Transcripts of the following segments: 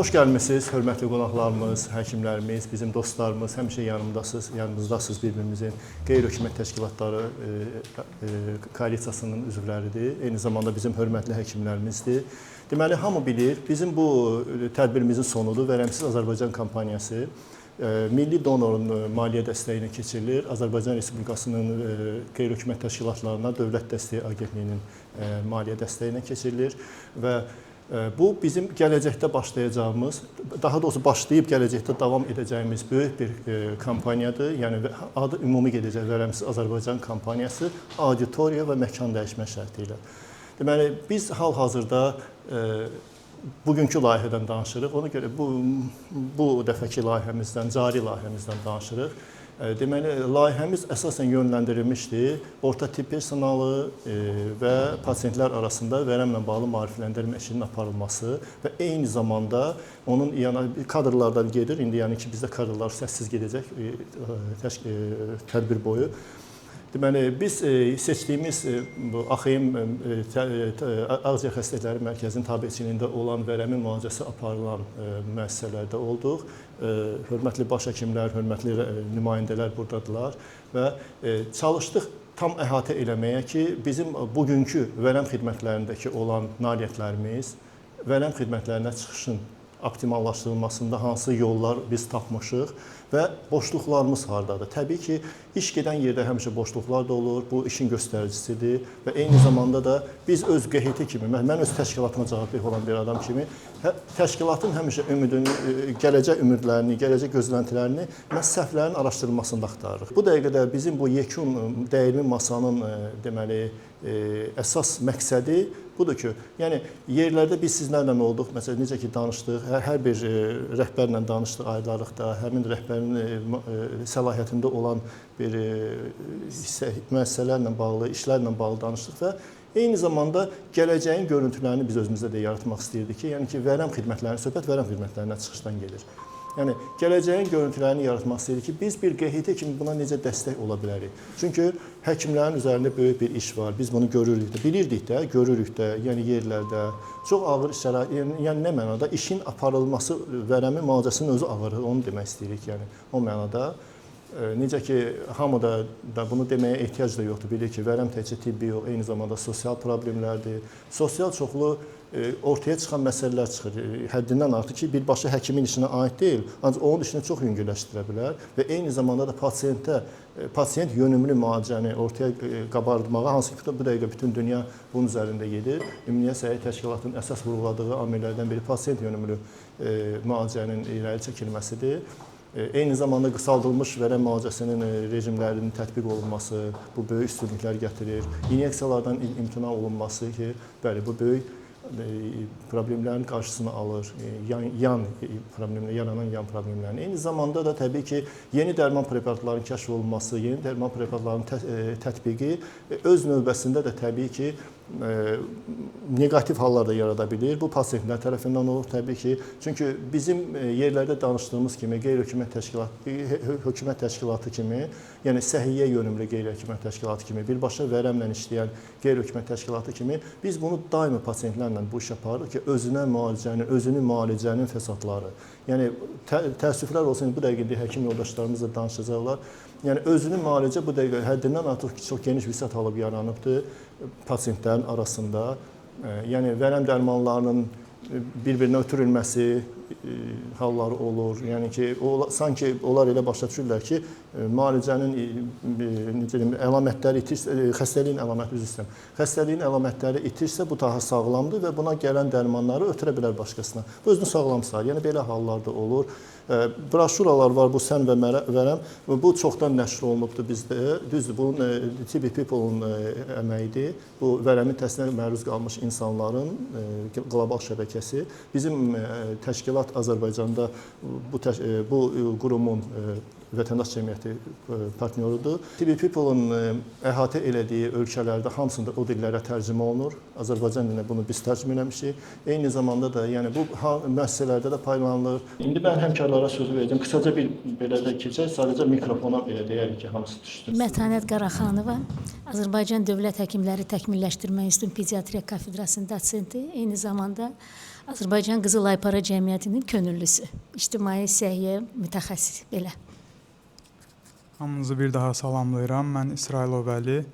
Xoş gəlmisiniz, hörmətli qonaqlarımız, həkimlərimiz, bizim dostlarımız, həmişə yanımızdasınız bir-birimizin qeyri-hökumət təşkilatları koalisiyasının üzvləridir. Eyni zamanda bizim hörmətli həkimlərimizdir. Deməli, hamı bilir, bizim bu tədbirimizin sonudur Vərəmsiz Azərbaycan kampaniyası. Milli donorun maliyyə dəstəyinə keçirilir. Azərbaycan Respublikasının qeyri-hökumət təşkilatlarına Dövlət Dəstəyi Agentliyinin maliyyə dəstəyinə keçirilir və bu bizim gələcəkdə başlayacağımız, daha doğrusu başlayıb gələcəkdə davam edəcəyimiz böyük bir kampaniyadır. Yəni adı ümumi gedəcək Vərəmsiz Azərbaycan kampaniyası auditoriya və məkan dəyişmə şərti ilə. Deməli, biz hal-hazırda bugünkü layihədən danışırıq. Ona görə bu dəfəki layihəmizdən, cari layihəmizdən danışırıq. Deməli, layihəmiz əsasən yönləndirilmişdir. Orta tibb personalı və pasientlər arasında vərəmlə bağlı maarifləndirmə işinin aparılması və eyni zamanda onun kadrlardan gedir. İndi yəni ki, bizdə kadrlar səssiz gedəcək tədbir boyu. Deməli, biz seçdiyimiz bu AXM Ağciyər Xəstəlikləri Mərkəzinin tabeçiliyində olan vərəmin müalicəsi aparılan müəssisələrdə olduq. Hörmətli baş həkimlər, hörmətli nümayəndələr buradadılar və çalışdıq tam əhatə eləməyə ki, bizim bugünkü vərəm xidmətlərindəki olan nailiyyətlərimiz, vərəm xidmətlərinə çıxışın optimallaşdırılmasında hansı yollar biz tapmışıq və boşluqlarımız hardadır? Təbii ki, iş gedən yerdə həmişə boşluqlar da olur, bu işin göstəricisidir və eyni zamanda da biz öz QHT kimi, mən öz təşkilatıma cavabdeh olan bir adam kimi təşkilatın həmişə ümidini, gələcək ümidlərini, gələcək gözləntilərini məhz səhvlərin araşdırılmasında axtarırıq. Bu dəqiqədə bizim bu yekun dəyirmi masanın deməli əsas məqsədi budur ki, yəni yerlərdə biz sizlərlə olduq, məsələn, necə ki danışdıq, hər bir rəhbərlə danışdıq aylarlıqda, həmin rəhbərin səlahiyyətində olan bir müəssisələrlə bağlı, işlərlə bağlı danışdıq və eyni zamanda gələcəyin görüntülərini biz özümüzdə də yaratmaq istəyirdik ki, yəni ki, vərəm xidmətlərinin, söhbət vərəm xidmətlərinə çıxışdan gedir. Yəni, gələcəyin görüntülərini yaratmaq istəyirik ki, biz bir QHT kimi buna necə dəstək ola bilərik? Çünki həkimlərin üzərində böyük bir iş var, biz bunu görürük də, bilirdik də, görürük də, yəni yerlərdə çox ağır işlər, yəni nə mənada işin aparılması, vərəmin müalicəsinin özü ağırdır, onu demək istəyirik, yəni o mənada. Necə ki, hamıda da bunu deməyə ehtiyac da yoxdur, bilir ki, vərəm təkcə tibbi yox, eyni zamanda sosial problemlərdir. Sosial çoxlu ortaya çıxan məsələlər çıxır, həddindən artıq ki, birbaşa həkimin işinə aid deyil, ancaq onun işini çox yüngülləşdirə bilər və eyni zamanda da pasiyent yönümlü müalicəni ortaya qabardmağa, hansı ki, bu dəqiqə bütün dünya bunun üzərində gedir. Ümumdünya Səhiyyə Təşkilatının əsas vurğuladığı amillərdən biri pasiyent yönümlü müalicənin irəli çəkilməsidir. Eyni zamanda qısaldılmış vərəm müalicəsinin rejimlərinin tətbiq olunması bu böyük üstünlüklər gətirir. İnyeksiyalardan imtina olunması ki, bəli, bu böyük problemlərin qarşısını alır, yaranan yan problemlərin. Eyni zamanda da təbii ki, yeni dərman preparatlarının kəşf olunması, yeni dərman preparatlarının tətbiqi öz növbəsində də təbii ki, negativ hallar da yarada bilir. Bu pasientlər tərəfindən olur təbii ki. Çünki bizim yerlərdə danışdığımız kimi qeyri-hökumət təşkilatı kimi, yəni səhiyyə yönümlü qeyri-hökumət təşkilatı kimi, birbaşa vərəmlə işləyən qeyri-hökumət təşkilatı kimi biz bunu daima pasientlərlə bu iş yaparıq ki, özünü müalicənin fəsadları. Yəni təəssüflər olsun, bu dəqiqə həkim yoldaşlarımızla danışacaqlar. Yəni özünü müalicə bu dəqiqə həddindən artıq çox geniş vüsət alıb yaranıbdır pasientlərin arasında. Yəni vərəm dərmanlarının bir-birinə ötürülməsi halları olur. Yəni ki, sanki onlar elə başa düşürlər ki, müalicənin əlamətləri itirsə, xəstəliyin əlaməti üzr istəyirəm. Xəstəliyin əlamətləri itirsə bu daha sağlamdır və buna gələn dərmanları ötürə bilər başqasına. Bu özünü sağlam sayır. Yəni belə hallar da olur. Broşuralar var, bu sən və vərəm. Bu çoxdan nəşr olunubdur bizdə. Düzdür, bunun TB People-un əməyidir. Bu vərəmin təsirinə məruz qalmış insanların qlobal şəbəkəsi. Bizim təşkilat Azərbaycanda bu qurumun vətəndaş cəmiyyəti partnyorudur. TB People-un əhatə elədiyi ölkələrdə hamısında o dillərə tərcümə olunur. Azərbaycan dilinə bunu biz tərcümə eləmişik. Eyni zamanda da yəni bu müəssisələrdə də paylanılır. İndi mən həmkarlara sözü verəcəm. Qısaca bir belə də keçək, sadəcə mikrofona belə deyərik ki, hamısı düşdü. Mətanət Qaraxanova, Azərbaycan Dövlət Həkimləri Təkmilləşdirmə İnstitutunun Pediatriya Kafedrasının dosenti, eyni zamanda Azərbaycan Qızıl Aypara Cəmiyyətinin könüllüsü, ictimai səhiyyə mütəxəssis belə. Hamınızı bir daha salamlayıram. Mən İsrailov Vəli.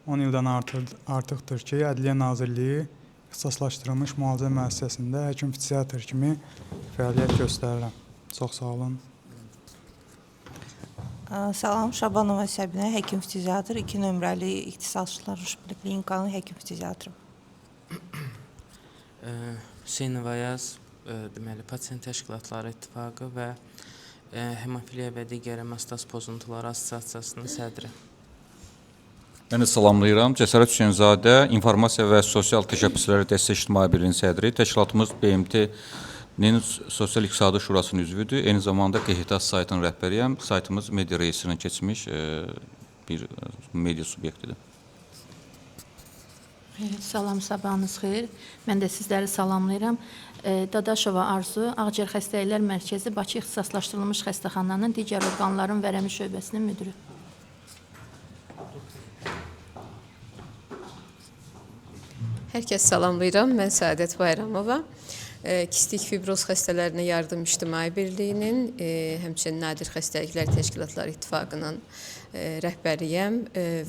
10 ildən artıqdır ki, Ədliyyə Nazirliyi ixtisaslaşdırılmış müalicə müəssisəsində həkim fisiatr kimi fəaliyyət göstərirəm. Çox sağ olun. Salam, Şabanova Səbinə, həkim fisiatr, 2 nömrəli ixtisaslaşdırılmış klinikanın həkim fisiatrı. Hüseynov Ayaz, deməli, Pasient Təşkilatları İttifaqı və Hemofiliya və digər hemastas pozuntuları assosiasiyasının sədri. Mən də salamlayıram. Cəsarət Hüseynzadə, İnformasiya və Sosial Təşəbbüsləri Dəstək İctimai Birliyinin sədri. Təşkilatımız BMT-nin Sosial-İqtisadi Şurasının üzvüdür. Eyni zamanda QHTAS saytının rəhbəriyəm. Saytımız media reyestrine keçmiş bir media subyektidir. Salam, sabahınız xeyir. Mən də sizləri salamlayıram. Dadaşova Arzu, Ağciyər Xəstəliklər Mərkəzi Bakı İxtisaslaşdırılmış Xəstəxananın digər orqanların vərəmi şöbəsinin müdürü. Hər kəs salamlayıram. Mən Səadət Bayramova. Kistik fibroz xəstələrinə yardım İctimai Birliyinin, həmçinin Nadir Xəstəliklər Təşkilatları İttifaqının rəhbəriyəm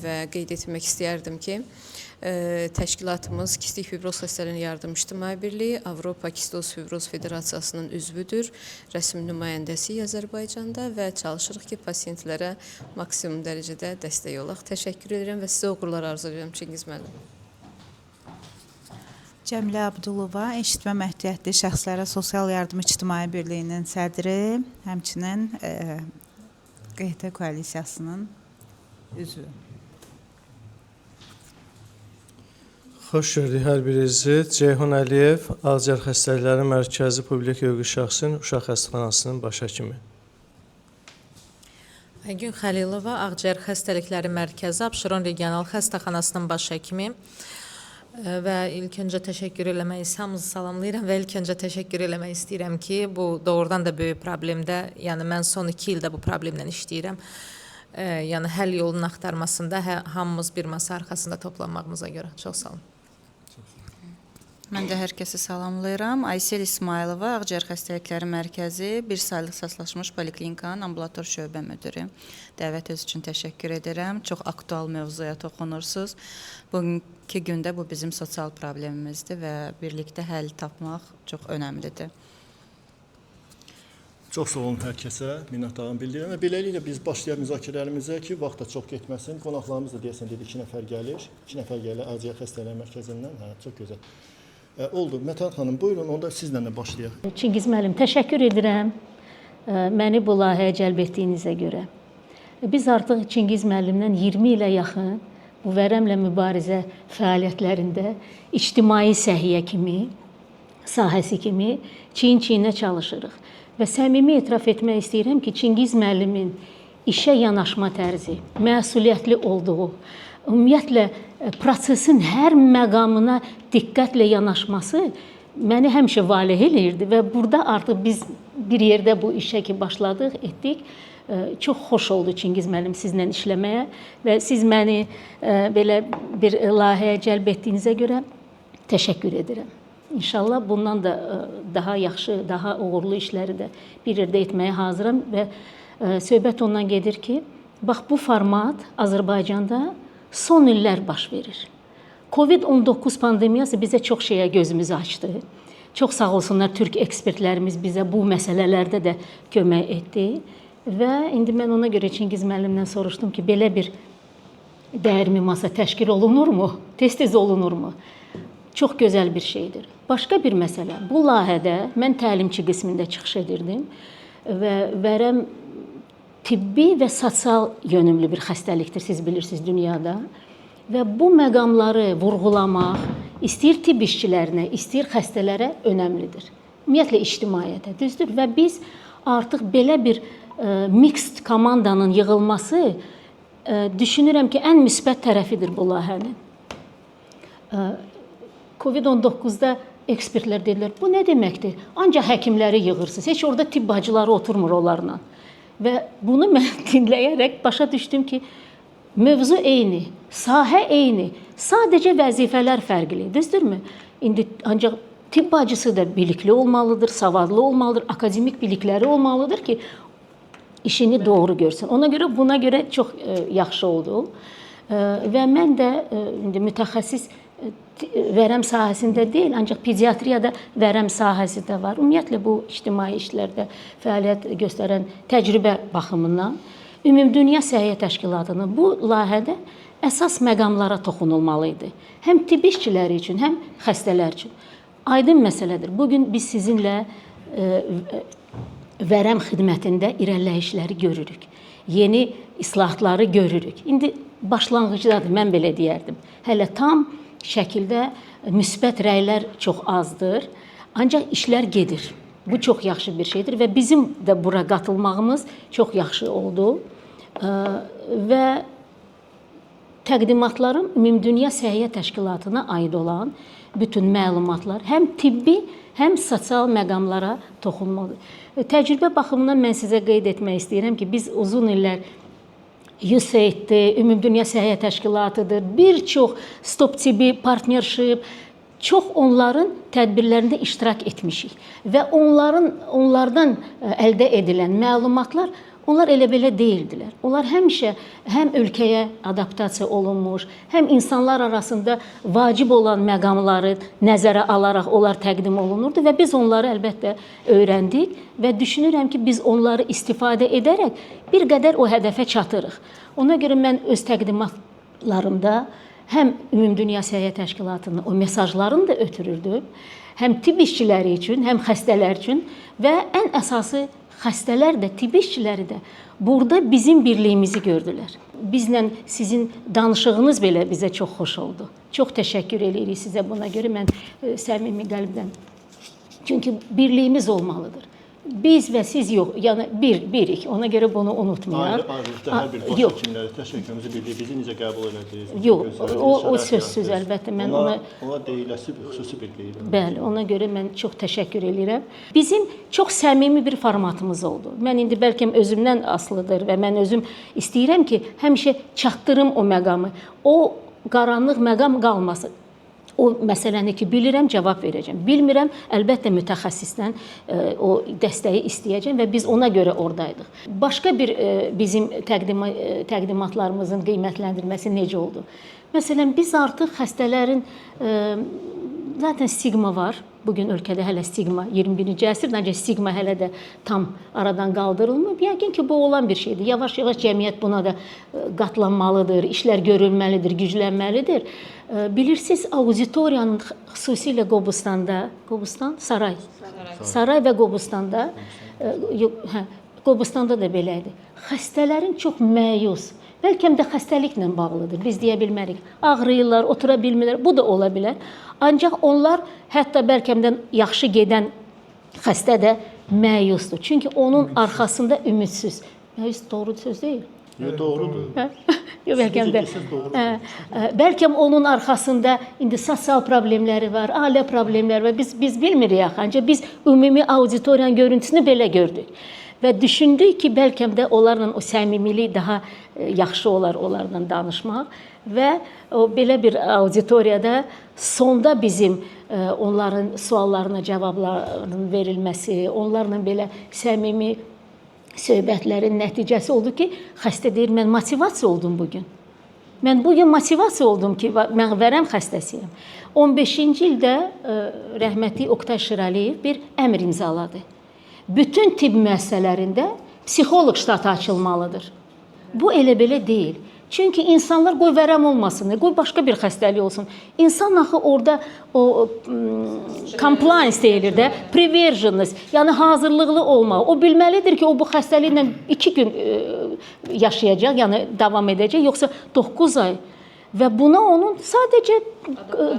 və qeyd etmək istəyərdim ki, təşkilatımız Kistik fibroz xəstələrinə yardım İctimai Birliyi, Avropa Kistoz Fibroz Federasiyasının üzvüdür, rəsmi nümayəndəsiyik Azərbaycanda və çalışırıq ki, pasientlərə maksimum dərəcədə dəstək olaq. Təşəkkür edirəm və sizə uğurlar arzulayıram, Çingiz müəllim. Cəmilə Abdulova, eşitmə məhdudiyyətli şəxslərə Sosial Yardım İctimai Birliyinin sədri, həmçinin QHT koalisiyasının üzvü. Xoş gördük hər birinizi. Ceyhun Əliyev, Ağciyər Xəstəlikləri Mərkəzi Publik Hüquqi Şəxsin Uşaq Xəstəxanasının baş həkimi. Aygün Xəlilova, Ağciyər Xəstəlikləri Mərkəzi Abşeron Regional Xəstəxanasının baş həkimi. Və ilk öncə təşəkkür eləmək, hamınızı salamlayıram və ilk öncə təşəkkür eləmək istəyirəm ki, bu doğrudan da böyük problemdə, yəni mən son 2 ildə bu problemlə işləyirəm. Yəni həll yolunun axtarmasında hamımız bir masa arxasında toplanmağımıza görə. Çox sağ olun. Mən də hər kəsi salamlayıram. Aysel İsmailova, Ağciyər Xəstəlikləri Mərkəzi, bir saylı ixtisaslaşmış poliklinikanın ambulator şöbə müdürü. Dəvətiniz üçün təşəkkür edirəm. Çox aktual mövzuya toxunursunuz. Bugünkü gündə bu bizim sosial problemimizdir və birlikdə həll tapmaq çox önəmlidir. Çox sağ olun hər kəsə, minnətdarlığımı bildirirəm və beləliklə biz başlayaq müzakirələrimizə ki, vaxt da çox getməsin. Qonaqlarımız da deyəsən dedi 2 nəfər gəlir. 2 nəfər gəlir Ağciyər Xəstəliklər Mərkəzindən. Hə, çox gözəl. Oldu. Mətən xanım, buyurun, onda sizlə də başlayaq. Çingiz müəllim, təşəkkür edirəm məni bu layihəyə cəlb etdiyinizə görə. Biz artıq Çingiz müəllimdən 20 ilə yaxın bu vərəmlə mübarizə fəaliyyətlərində ictimai səhiyyə kimi, sahəsi kimi çiyin-çiyinə çalışırıq. Və səmimi etiraf etmək istəyirəm ki, Çingiz müəllimin işə yanaşma tərzi, məsuliyyətli olduğu, ümumiyyətlə prosesin hər məqamına diqqətlə yanaşması məni həmişə valeh eləyirdi və burada artıq biz bir yerdə bu işə ki başladıq, etdik. Çox xoş oldu Çingiz müəllim sizlə işləməyə və siz məni belə bir layihəyə cəlb etdiyinizə görə təşəkkür edirəm. İnşallah bundan da daha yaxşı, daha uğurlu işləri də bir yerdə etməyə hazıram və söhbət ondan gedir ki, bax bu format Azərbaycanda son illər baş verir. Covid-19 pandemiyası bizə çox şeyə gözümüzü açdı. Çox sağ olsunlar Türk ekspertlərimiz bizə bu məsələlərdə də kömək etdi. Və indi mən ona görə Çingiz müəllimdən soruşdum ki, belə bir dəyirmi masa təşkil olunurmu? Tez-tez olunurmu? Çox gözəl bir şeydir. Başqa bir məsələ, bu layihədə mən təlimçi qismində çıxış edirdim və vərəm tibbi və sosial yönümlü bir xəstəlikdir, siz bilirsiniz dünyada. Və bu məqamları vurğulamaq, istəyir tibb işçilərinə, istəyir xəstələrə önəmlidir. Ümumiyyətlə ictimaiyyətə, düzdür? Və biz artıq belə bir mixed komandanın yığılması düşünürəm ki, ən müsbət tərəfidir bu layihənin. Covid-19-da ekspertlər dedilər, bu nə deməkdir? Ancaq həkimləri yığırsınız, heç orada tibb bacıları oturmur onlarla. Və bunu mən dinləyərək başa düşdüm ki, mövzu eyni, sahə eyni, sadəcə vəzifələr fərqli, düzdürmü? İndi ancaq tibb bacısı da bilikli olmalıdır, savadlı olmalıdır, akademik bilikləri olmalıdır ki işini doğru görsün. Ona görə buna görə çox yaxşı oldu. Və mən də indi mütəxəssis vərəm sahəsində deyil, ancaq pediatriyada vərəm sahəsi də var. Ümumiyyətlə bu ictimai işlərdə fəaliyyət göstərən təcrübə baxımından Ümumdünya Səhiyyə Təşkilatının bu layihədə əsas məqamlara toxunulmalı idi. Həm tibb işçiləri üçün, həm xəstələr üçün. Aydın məsələdir. Bugün biz sizinlə vərəm xidmətində irəliləyişləri görürük. Yeni islahatları görürük. İndi başlanğıcdadır, mən belə deyərdim. Hələ tam şəkildə müsbət rəylər çox azdır, ancaq işlər gedir. Bu çox yaxşı bir şeydir və bizim də bura qatılmağımız çox yaxşı oldu. Və təqdimatlarım Ümumdünya Səhiyyə Təşkilatına aid olan bütün məlumatlar həm tibbi, həm sosial məqamlara toxunmalıdır. Təcrübə baxımından mən sizə qeyd etmək istəyirəm ki, biz uzun illər USAID-dir, Ümumdünya Səhiyyə Təşkilatıdır, bir çox Stop TB Partnership, çox onların tədbirlərində iştirak etmişik və onlardan əldə edilən məlumatlar onlar elə belə deyildilər. Onlar həmişə həm ölkəyə adaptasiya olunmuş, həm insanlar arasında vacib olan məqamları nəzərə alaraq onlar təqdim olunurdu və biz onları əlbəttə öyrəndik və düşünürəm ki, biz onları istifadə edərək bir qədər o hədəfə çatırıq. Ona görə mən öz təqdimatlarımda həm Ümumdünya Səhiyyə Təşkilatının o mesajlarını da ötürürdüm, həm tibb işçiləri üçün, həm xəstələr üçün və ən əsası xəstələr də, tibb işçiləri də burada bizim birliyimizi gördülər. Bizlə sizin danışığınız belə bizə çox xoş oldu. Çox təşəkkür edirik sizə buna görə. Mən səmimi qəlbdən. Çünki birliyimiz olmalıdır. Biz və siz yox, yəni birik. Ona görə bunu unutmayaq. Ayrı-ayrılıqda hər bir baş həkimləri təşəkkürümüzü bildirir. Bizi necə qəbul elədiniz? Yox, o sözsüz əlbəttə. Mən ona deyiləsi xüsusi bir qeyrət. Bəli, ona görə mən çox təşəkkür edirəm. Bizim çox səmimi bir formatımız oldu. Mən indi bəlkə özümdən asılıdır və mən özüm istəyirəm ki, həmişə çatdırım o məqamı. O qaranlıq məqam qalmasın. O məsələni ki, bilirəm, cavab verəcəm. Bilmirəm, əlbəttə mütəxəssisdən o dəstəyi istəyəcəm və biz ona görə oradaydıq. Başqa bir bizim təqdimatlarımızın qiymətləndirməsi necə oldu? Məsələn, biz artıq xəstələrin zaten stigma var. Bugün ölkədə hələ stigma 21-ci əsrdə, ancaq stigma hələ də tam aradan qaldırılmır. Yəqin ki, bu olan bir şeydir. Yavaş-yavaş cəmiyyət buna da qatlanmalıdır, işlər görülməlidir, güclənməlidir. Bilirsiniz, auditoriyanın xüsusilə Qobustanda, Saray və Qobustanda, Qobustanda da belə idi. Xəstələrin çox məyus, bəlkə də xəstəliklə bağlıdır, biz deyə bilmərik. Ağrıyırlar, otura bilmirlər, bu da ola bilər. Ancaq onlar hətta bəlkə yaxşı gedən xəstə də məyusdur. Çünki onun arxasında ümidsiz. Məyus doğru söz deyil. Doğrudur. Bəlkə onun arxasında indi sosial problemləri var, ailə problemləri var. Biz bilmirik axı, ancaq biz ümumi auditoriyanın görüntüsünü belə gördük. Və düşündük ki, bəlkə də onlarla o səmimilik daha yaxşı olar onlarla danışmaq və o belə bir auditoriyada sonda bizim onların suallarına cavabların verilməsi, onlarla belə səmimi söhbətlərin nəticəsi oldu ki, xəstə deyir, mən motivasiya oldum bugün. Mən bugün motivasiya oldum ki, mən vərəm xəstəsiyəm. 15-ci ildə rəhmətli Oqtay Şıraliyev bir əmr imzaladı. Bütün tibb müəssisələrində psixoloq ştatı açılmalıdır. Bu elə belə deyil. Çünki insanlar qoy vərəm olmasın, qoy başqa bir xəstəlik olsun. İnsan axı orada o compliance deyilir də, preversionist, yəni hazırlıqlı olmaq. O bilməlidir ki, o bu xəstəliklə 2 gün yaşayacaq, yəni davam edəcək, yoxsa 9 ay. Və buna onun sadəcə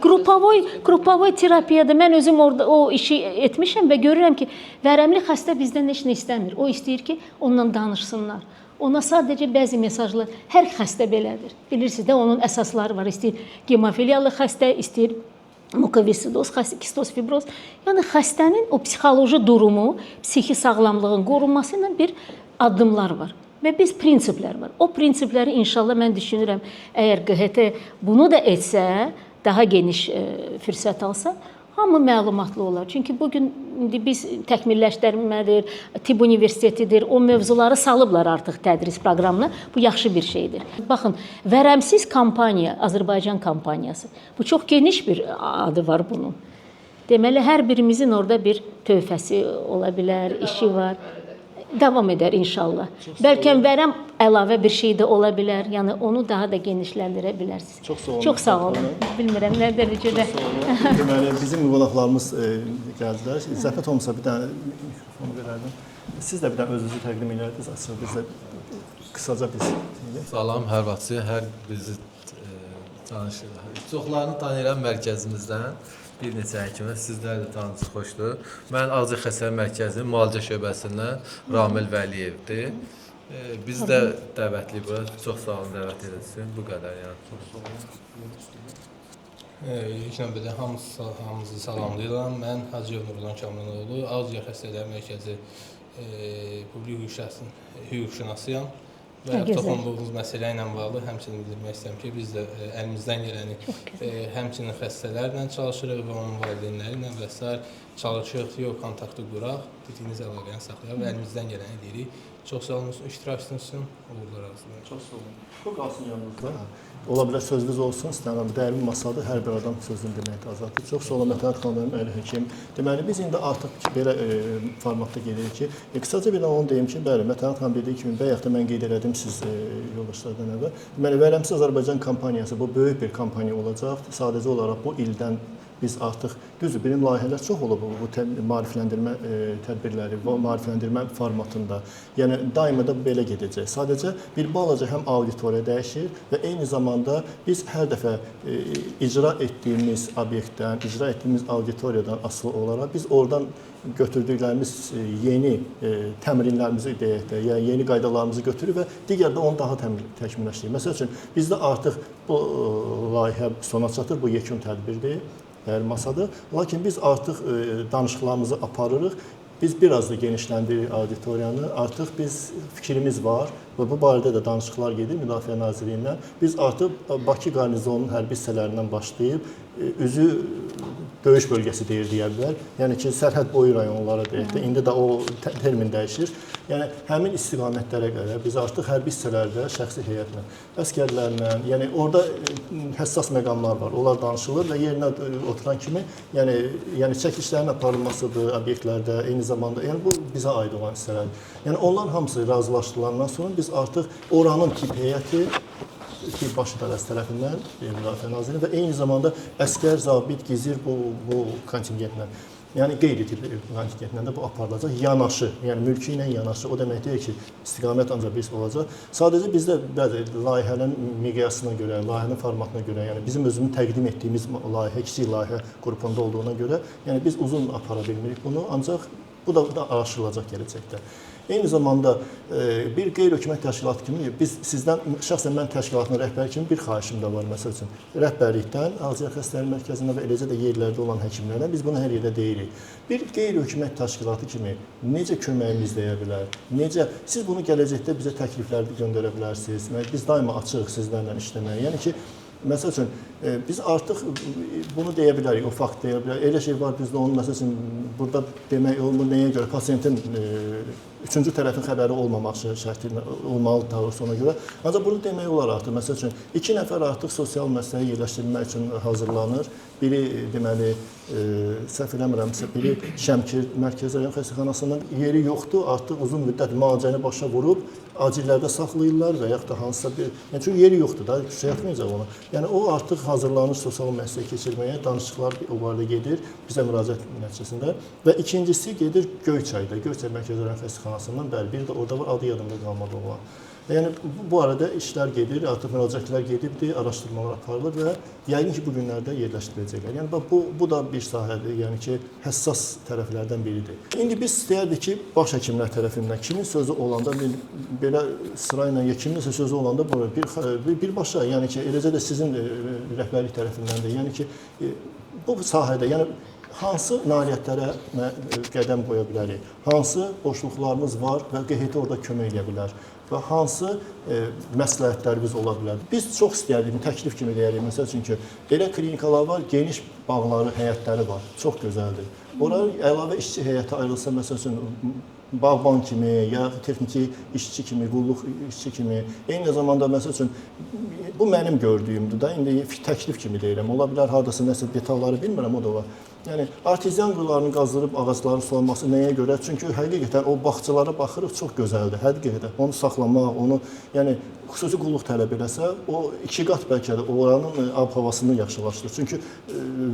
qrupovoy terapiyada mən özüm orada o işi etmişəm və görürəm ki, vərəmli xəstə bizdən heç nə istəmir. O istəyir ki, onunla danışsınlar. Ona sadəcə bəzi mesajlar, hər xəstə belədir. Bilirsiniz də, onun əsasları var. İstəyir gemofiliyalı xəstə, istəyir mukoviscidoz, kistoz fibroz. Yəni, xəstənin o psixoloji durumu, psixi sağlamlığın qorunması ilə bir addımlar var. Və biz prinsiplər var. O prinsipləri inşallah mən düşünürəm, əgər QHT bunu da etsə, daha geniş fürsət alsa, hamı məlumatlı olar. Çünki bu gün indi biz təkmilləşdirmədir, tibb universitetidir, o mövzuları salıblar artıq tədris proqramına. Bu yaxşı bir şeydir. Baxın, vərəmsiz kampaniya, Azərbaycan kampaniyası. Bu çox geniş bir adı var bunun. Deməli, hər birimizin orada bir tövhəsi ola bilər, işi var. Davam edər inşallah. Bəlkə vərəm əlavə bir şey də ola bilər. Yəni onu daha da genişləndirə bilərsiniz. Çox sağ olun. Bilmirəm nə dərəcədə. Deməli, bizim qonaqlarımız gəldilər. Zəhmət olmasa bir dənə mikrofon verərdim. Siz də bir dənə özünüzü təqdim edərdiniz. Açıq bizə qısaca biz. Salam, hər vaxtçı, hər bizi tanışırlar. Çoxlarını tanıyıram mərkəzimizdən. Bir neçə həkimə, sizlər də tanıdınız, xoşdur. Mən Ağca Xəstələr Mərkəzinin müalicə şöbəsindən Ramil Vəliyevdir. Biz də dəvətli bura. Çox sağ olun, dəvət edilsin. Bu qədər yəni. İlk növbədə hamınızı salamlayıram. Mən Hacıyev Nurlan Kamranoğlu, Ağca Xəstələr Mərkəzi publik hüquqşünasıyam. Və toxunduğumuz məsələ ilə bağlı həmçinin bildirmək istəyirəm ki, biz də əlimizdən gələni həmçinin xəstələrlə çalışırıq və onun valideynləri ilə və s. çalışırıq, yox kontaktı quraq, dediyiniz əlaqəni saxlayaq və əlimizdən gələni deyirik. Çox sağ olun, iştirakçınız üçün uğurlar arzulayıram. Çox sağ olun. Bu qalsın yanınızda. Ola bilər sözünüz olsun, istəyirəm. Dəyərli masadır, hər bir adam sözünü deməkdə azaddır. Çox sağ olun, Mətənət xanım, Əli Həkim. Deməli, biz indi artıq belə formatda gedirik ki, qısaca bir də onu deyim ki, bəli, Mətənət xanım dediyi kimi, bayaq da mən qeyd elədim siz yoldaşlardan əvvəl. Deməli, Vərəmsiz Azərbaycan kampaniyası, bu böyük bir kampaniya olacaq. Sadəcə olaraq bu ildən biz artıq, düzdür, benim layihələr çox olub bu maarifləndirmə tədbirləri, bu maarifləndirmə formatında. Yəni, daima da belə gedəcək. Sadəcə bir balaca həm auditoriya dəyişir və eyni zamanda biz hər dəfə icra etdiyimiz obyektdən, icra etdiyimiz auditoriyadan asılı olaraq biz oradan götürdüklərimiz yeni təmrinlərimizi deyək də, yəni yeni qaydalarımızı götürür və digər də onu daha təkmilləşdirir. Məsəl üçün, bizdə artıq bu layihə sona çatır, bu yekun tədbirdir. Masadır. Lakin biz artıq danışıqlarımızı aparırıq. Biz biraz da genişləndiririk auditoriyanı. Artıq biz fikrimiz var və bu barədə də danışıqlar gedir Müdafiə Nazirliyindən. Biz artıq Bakı qarnizonunun hərbi hissələrindən başlayıb üzü döyüş bölgəsi deyə bilər. Yəni ki, sərhəd boyu rayonlara deyək də, indi də o termin dəyişir. Yəni, həmin istiqamətlərə qədər biz artıq hərbi hissələrdə şəxsi heyətlə, əskərlərlə, yəni orada həssas məqamlar var, onlar danışılır və yerinə oturan kimi, yəni çəkilişlərin aparılmasıdır obyektlərdə, eyni zamanda, yəni bu bizə aid olan hissələrdir. Yəni, onların hamısı razılaşdırılandan sonra biz artıq oranın tip heyəti, ki, baş idarəsi tərəfindən Müdafiə Nazirliyi və eyni zamanda əskər, zabit, gizir bu kontingentlə, yəni qeyri-tipli kontingentlə də bu aparılacaq. Yanaşı, yəni mülki ilə yanaşı, o demək deyil ki, istiqamət ancaq biz olacaq. Sadəcə bizdə bəzi layihənin miqyasına görə, layihənin formatına görə, yəni bizim özümüz təqdim etdiyimiz layihə, kiçik layihə qrupunda olduğuna görə, yəni biz uzun apara bilmirik bunu, ancaq bu da araşdırılacaq gələcəkdə. Eyni zamanda bir qeyri-hökumət təşkilatı kimi, sizdən, şəxsən mən təşkilatın rəhbəri kimi bir xahişim də var, məsəl üçün, rəhbərlikdən, Ağca Xəstələr Mərkəzində və eləcə də yerlərdə olan həkimlərdən biz bunu hər yerdə deyirik. Bir qeyri-hökumət təşkilatı kimi necə köməyimiz deyə bilər, necə, siz bunu gələcəkdə bizə təkliflərdə göndərə bilərsiniz, biz daima açığıq sizlərlə işləməyə, yəni ki, məsəl üçün, biz artıq bunu deyə bilərik, o fakt deyə bilərik. Elə şey var, düzdür, onun məsəl üçün, burada demək olmur, nəyə görə, pasiyentin üçüncü tərəfin xəbəri olmaması şərti olmalıdır daha ona görə. Ancaq bunu demək olar artıq, məsəl üçün, 2 nəfər artıq sosial məsələyə yerləşdirilmək üçün hazırlanır. Biri, deməli, səhv eləmirəmsə, biri Şəmkir Mərkəzi Rayon Xəstəxanasının yeri yoxdur, artıq uzun müddət müalicəni başa vurub, acillərdə saxlayırlar və yaxud da hansısa bir, yəni çünki yeri yoxdur da, şey etməyəcək onu. Yəni o artıq hazırlanır sosial məsələ keçirməyə, danışıqlar o barədə gedir bizə müraciət nəticəsində və ikincisi gedir Göyçayda, Göyçay Mərkəzi Rayon Xəstəxanasından, bəli, bir də orada var, adı yadımda qalmadı olan. Yəni bu arada işlər gedir, artıq müraciətlər gedibdir, araşdırmalar aparılır və yəqin ki, bu günlərdə yerləşdiriləcəklər. Yəni bu da bir sahədir, yəni ki, həssas tərəflərdən biridir. İndi biz istəyərdik ki, baş həkimlər tərəfindən kimin sözü olanda, belə sırayla kiminsə sözü olanda birbaşa, yəni ki, eləcə də sizin rəhbərlik tərəfindən də, yəni ki, bu sahədə, yəni hansı nailiyyətlərə qədəm qoya bilərik, hansı boşluqlarımız var və QHT orada kömək edə bilər və hansı məsləhətlərimiz ola bilər. Biz çox istəyərdik, təklif kimi deyərik, məsəl üçün ki, elə klinikalar var, geniş bağları, həyətləri var, çox gözəldir. Oraya əlavə işçi heyəti ayrılsa, məsəl üçün, bağban kimi, ya texniki işçi kimi, qulluq işçi kimi, eyni zamanda, məsəl üçün, bu mənim gördüyümdür da, indi təklif kimi deyirəm, ola bilər, haradasa nəsə detalları bilmirəm, o da var. Yəni, arteziyan quyularını qazdırıb ağacların sulanması nəyə görə? Çünki həqiqətən o bağçalara baxırıq, çox gözəldir, həqiqətən. Onu saxlamaq, onu, yəni, xüsusi qulluq tələb eləsə, o 2 qat bəlkə də oranın ab-havasını yaxşılaşdırır. Çünki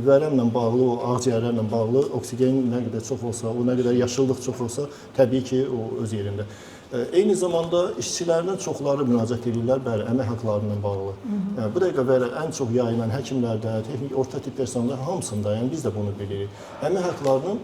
vərəmlə bağlı, o ağciyərlərlə bağlı oksigen nə qədər çox olsa, o nə qədər yaşıllıq çox olsa, təbii ki, o öz yerində. Eyni zamanda işçilərdən çoxları müraciət edirlər, bəli, əmək haqlarından bağlı. Yəni, bu dəqiqə və ən çox yayılan həkimlərdə, texnik, orta tip personellər hamısında, yəni biz də bunu bilirik. Əmək haqlarının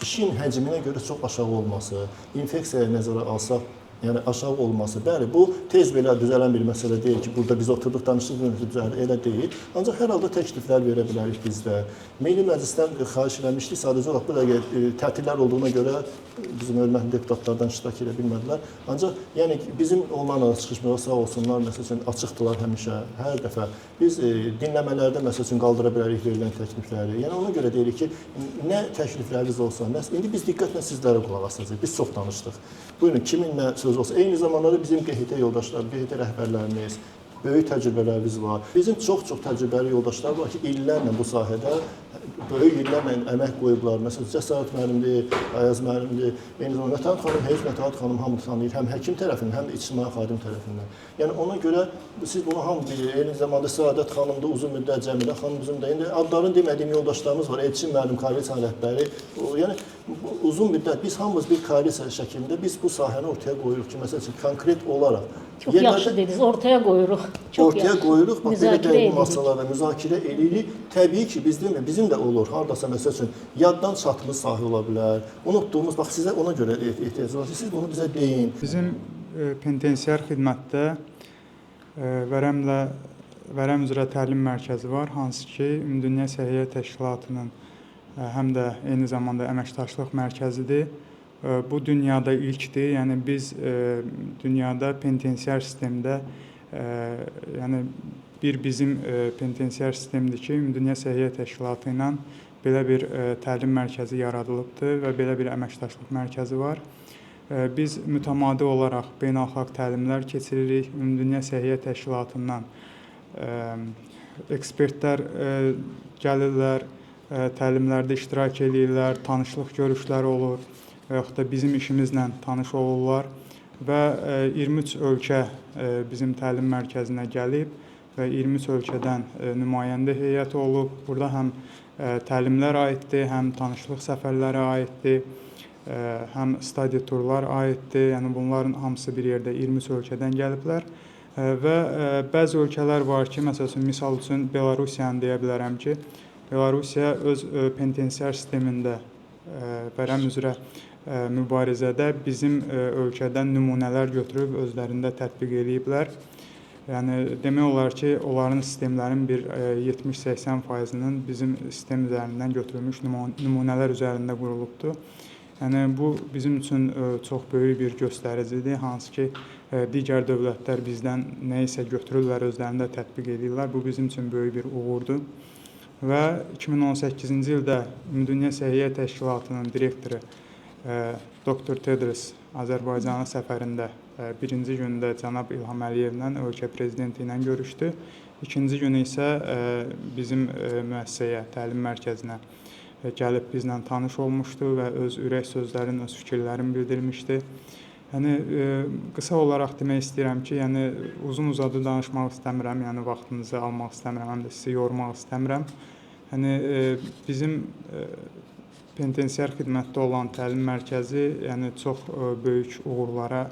işin həcminə görə çox aşağı olması, infeksiyaya nəzərə alsaq, yəni aşağı olması, bəli, bu tez belə düzələn bir məsələ deyil ki, burada biz oturduq, danışdıq, düzəlir, elə deyil. Ancaq hər halda təkliflər verə bilərik biz də. Milli Məclisdən xahiş eləmişdik, sadəcə olaraq bu dəqiqə tətillər olduğuna görə bizim hörmətli deputatlardan iştirak edə bilmədilər. Ancaq yəni bizim onlarla çıxışmağa sağ olsunlar, məsəl üçün açıqdılar həmişə, hər dəfə. Biz dinləmələrdə məsəl üçün qaldıra bilərik verilən təklifləri. Yəni ona görə deyirik ki, nə təklifləriniz olsa, indi biz diqqətlə sizlərə qulaq asacağıq. Biz çox danışdıq. Buyurun, kiminlə söz olsa. Eyni zamanda da bizim QHT yoldaşlar, QHT rəhbərlərimiz, böyük təcrübələrimiz var. Bizim çox-çox təcrübəli yoldaşlar var ki, illərlə bu sahədə böyük illərlə əmək qoyublar. Məsələn, Cəsarət müəllimdir, Ayaz müəllimdir, eyni zamanda Mətanət xanım, Heyf Mətanət xanım hamı tanıyır, həm həkim tərəfindən, həm də ictimai xadim tərəfindən. Yəni ona görə siz bunu hamı bilir. Eyni zamanda Səadət xanım da uzun müddət, Cəmilə xanım uzun da. İndi adlarını demədiyim yoldaşlarımız var. Elçin müəllim, koalisiya rəhbəri. Yəni uzun müddət biz hamımız bir koalisiya şəklində biz bu sahəni ortaya qoyuruq ki, məsəl üçün konkret olaraq çox yaxşı dediniz, ortaya qoyuruq. Ortaya qoyuruq, bax belə dəqiq masalarda müzakirə edirik. Təbii ki, bizim də olur. Hardasa məsəl üçün yaddan çatmış sahə ola bilər. Unutduğumuz, bax sizə ona görə ehtiyac var. Siz bunu bizə deyin. Bizim penitensiar xidmətdə Vərəm üzrə təlim mərkəzi var, hansı ki, Ümumdünya Səhiyyə Təşkilatının həm də eyni zamanda əməkdaşlıq mərkəzidir. Bu dünyada ilkdir. Yəni biz dünyada penitensiar sistemdə yəni bizim penitensiar sistemdir ki, Ümumdünya Səhiyyə Təşkilatı ilə belə bir təlim mərkəzi yaradılıbdır və belə bir əməkdaşlıq mərkəzi var. Biz mütəmadi olaraq beynəlxalq təlimlər keçiririk. Ümumdünya Səhiyyə Təşkilatından ekspertlər gəlirlər, təlimlərdə iştirak edirlər, tanışlıq görüşləri olur və yaxud da bizim işimizlə tanış olurlar və 23 ölkə bizim təlim mərkəzinə gəlib və 23 ölkədən nümayəndə heyəti olub. Burada həm təlimlər aiddir, həm tanışlıq səfərləri aiddir, həm stadiya turlar aiddir. Yəni bunların hamısı bir yerdə 23 ölkədən gəliblər və bəzi ölkələr var ki, məsələn, misal üçün Belarusiyanı deyə bilərəm ki, Belarusiya öz penitensiar sistemində vərəm üzrə mübarizədə bizim ölkədən nümunələr götürüb özlərində tətbiq ediblər. Yəni demək olar ki, onların sistemlərin bir 70-80%-nin bizim sistem üzərindən götürülmüş nümunələr üzərində qurulubdur. Yəni bu bizim üçün çox böyük bir göstəricidir, hansı ki, digər dövlətlər bizdən nə isə götürürlər, özlərində tətbiq edirlər. Bu bizim üçün böyük bir uğurdur. Və 2018-ci ildə Ümumdünya Səhiyyə Təşkilatının direktoru Dr. Tedros Azərbaycana səfərində birinci gündə cənab İlham Əliyevlə, ölkə prezidenti ilə görüşdü. İkinci günü isə bizim müəssisəyə, təlim mərkəzinə gəlib bizlə tanış olmuşdu və öz ürək sözlərini, öz fikirlərini bildirmişdi. Yəni qısa olaraq demək istəyirəm ki, yəni uzun-uzadı danışmaq istəmirəm, yəni vaxtınızı almaq istəmirəm, həm də sizi yormaq istəmirəm. Yəni bizim penitensiar xidmətdə olan təlim mərkəzi yəni çox böyük uğurlara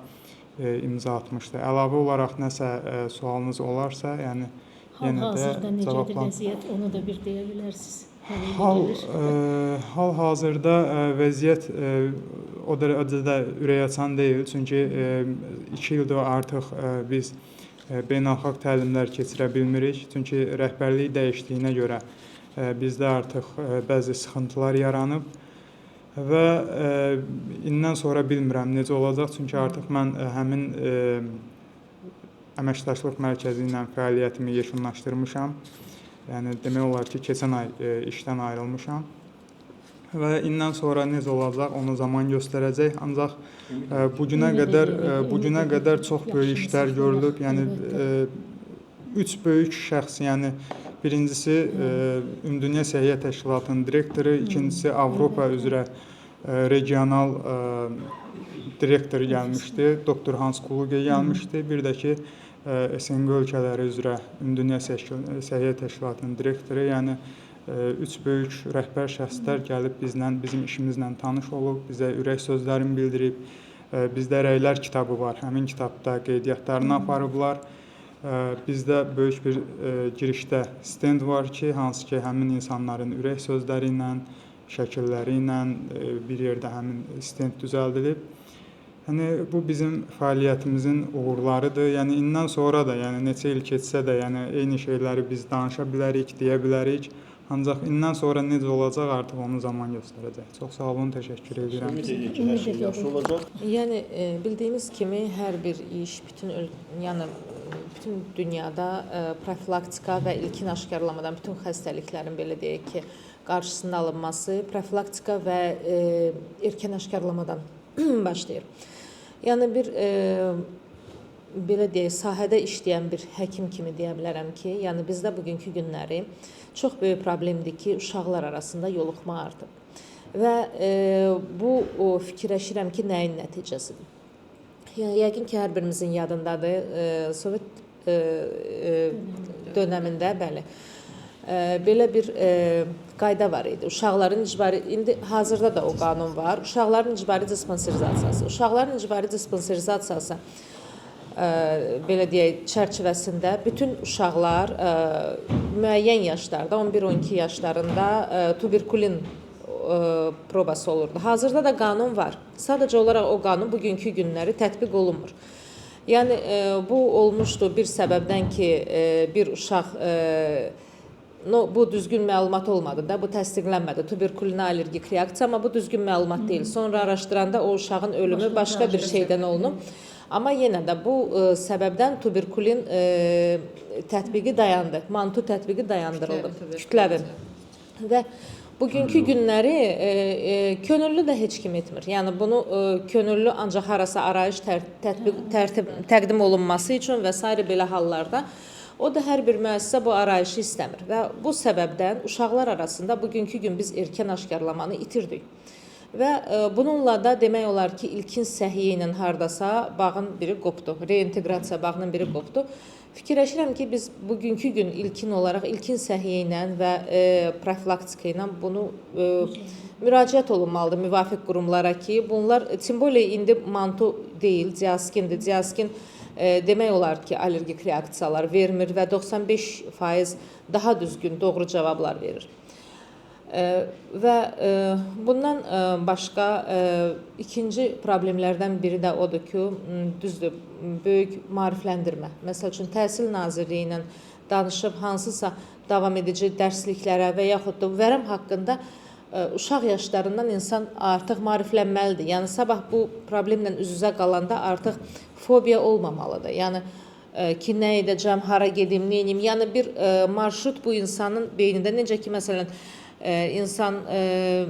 imza atmışdı. Əlavə olaraq nəsə sualınız olarsa, yəni yenə də cavablan. Hal-hazırda necədir vəziyyət, onu da bir deyə bilərsiniz. Hal-hazırda vəziyyət o dərəcədə ürəkaçan deyil. Çünki 2 ildir artıq biz beynəlxalq təlimlər keçirə bilmirik. Çünki rəhbərlik dəyişdiyinə görə bizdə artıq bəzi sıxıntılar yaranıb və indən sonra bilmirəm necə olacaq, çünki artıq mən həmin əməkdaşlıq mərkəzi ilə fəaliyyətimi yekunlaşdırmışam. Yəni demək olar ki, keçən ay işdən ayrılmışam. Və indən sonra necə olacaq, onu zaman göstərəcək. Ancaq bu günə qədər çox böyük işlər görülüb. Yəni 3 böyük şəxs, yəni birincisi Ümumdünya Səhiyyə Təşkilatının direktoru, ikincisi Avropa üzrə regional direktor gəlmişdi, doktor Hans Kluge gəlmişdi. Bir də ki, SNQ ölkələri üzrə Ümumdünya Səhiyyə Təşkilatının direktoru, yəni 3 böyük rəhbər şəxslər gəlib bizim işimizlə tanış olub, bizə ürək sözlərini bildirib. Bizdə rəylər kitabı var, həmin kitabda qeydiyyatlarını aparıblar. Bizdə böyük bir girişdə stend var ki, hansı ki, həmin insanların ürək sözləri ilə, şəkilləri ilə bir yerdə həmin stend düzəldilib. Yəni, bu bizim fəaliyyətimizin uğurlarıdır. Yəni, indən sonra da, yəni neçə il keçsə də, yəni eyni şeyləri biz danışa bilərik, deyə bilərik. Ancaq indən sonra necə olacaq artıq onu zaman göstərəcək. Çox sağ olun, təşəkkür edirəm. Ümid edir ki, hər şey yaxşı olacaq. Yəni bildiyimiz kimi hər bir iş bütün dünyada profilaktika və ilkin aşkarlamadan bütün xəstəliklərin belə deyək ki, qarşısının alınması profilaktika və erkən aşkarlamadan başlayır. Yəni bir belə deyək, sahədə işləyən bir həkim kimi deyə bilərəm ki, yəni bizdə bugünkü günləri çox böyük problemdir ki, uşaqlar arasında yoluxma artıb. Və bu fikirləşirəm ki, nəyin nəticəsidir? Yəni, yəqin ki, hər birimizin yadındadır, Sovet dönəmində, bəli, belə bir qayda var idi. Uşaqların icbari, indi hazırda da o qanun var, uşaqların icbari dispanserizasiyası. Uşaqların icbari dispanserizasiyası belə deyək, çərçivəsində bütün uşaqlar müəyyən yaşlarda, 11-12 yaşlarında tuberkulin probası olurdu. Hazırda da qanun var. Sadəcə olaraq o qanun bugünkü günləri tətbiq olunmur. Yəni, bu olmuşdu bir səbəbdən ki, bir uşaq, bu düzgün məlumat olmadı da, bu təsdiqlənmədi. Tuberkulinə allergik reaksiya, amma bu düzgün məlumat deyil. Sonra araşdıranda o uşağın ölümü başqa bir şeydən olunub. Amma yenə də bu səbəbdən tuberkulin tətbiqi dayandı, mantu tətbiqi dayandırıldı, kütləvi. Və bugünkü günləri könüllü də heç kim etmir. Yəni bunu könüllü ancaq harasa arayış təqdim olunması üçün və s. belə hallarda o da hər bir müəssisə bu arayışı istəmir. Və bu səbəbdən uşaqlar arasında bugünkü gün biz erkən aşkarlamanı itirdik. Və bununla da demək olar ki, ilkin səhiyyə ilə hardasa bağın biri qopdu, reinteqrasiya bağının biri qopdu. Fikirləşirəm ki, biz bugünkü gün ilkin olaraq ilkin səhiyyə ilə və profilaktika ilə bunu müraciət olunmalıdır müvafiq qurumlara ki, bunlar, simbolik indi mantu deyil, diaskindir. Diaskin demək olar ki, allergik reaksiyalar vermir və 95% daha düzgün, doğru cavablar verir. Və bundan başqa ikinci problemlərdən biri də odur ki, düzdür, böyük maarifləndirmə. Məsəl üçün, Təhsil Nazirliyi ilə danışıb hansısa davam edici dərsliklərə və yaxud da vərəm haqqında uşaq yaşlarından insan artıq maariflənməlidir. Yəni, sabah bu problemlə üz-üzə qalanda artıq fobiya olmamalıdır. Yəni, ki, nə edəcəm, hara gedim, nə edeyim. Yəni, bir marşrut bu insanın beynində, necə ki, məsələn, insan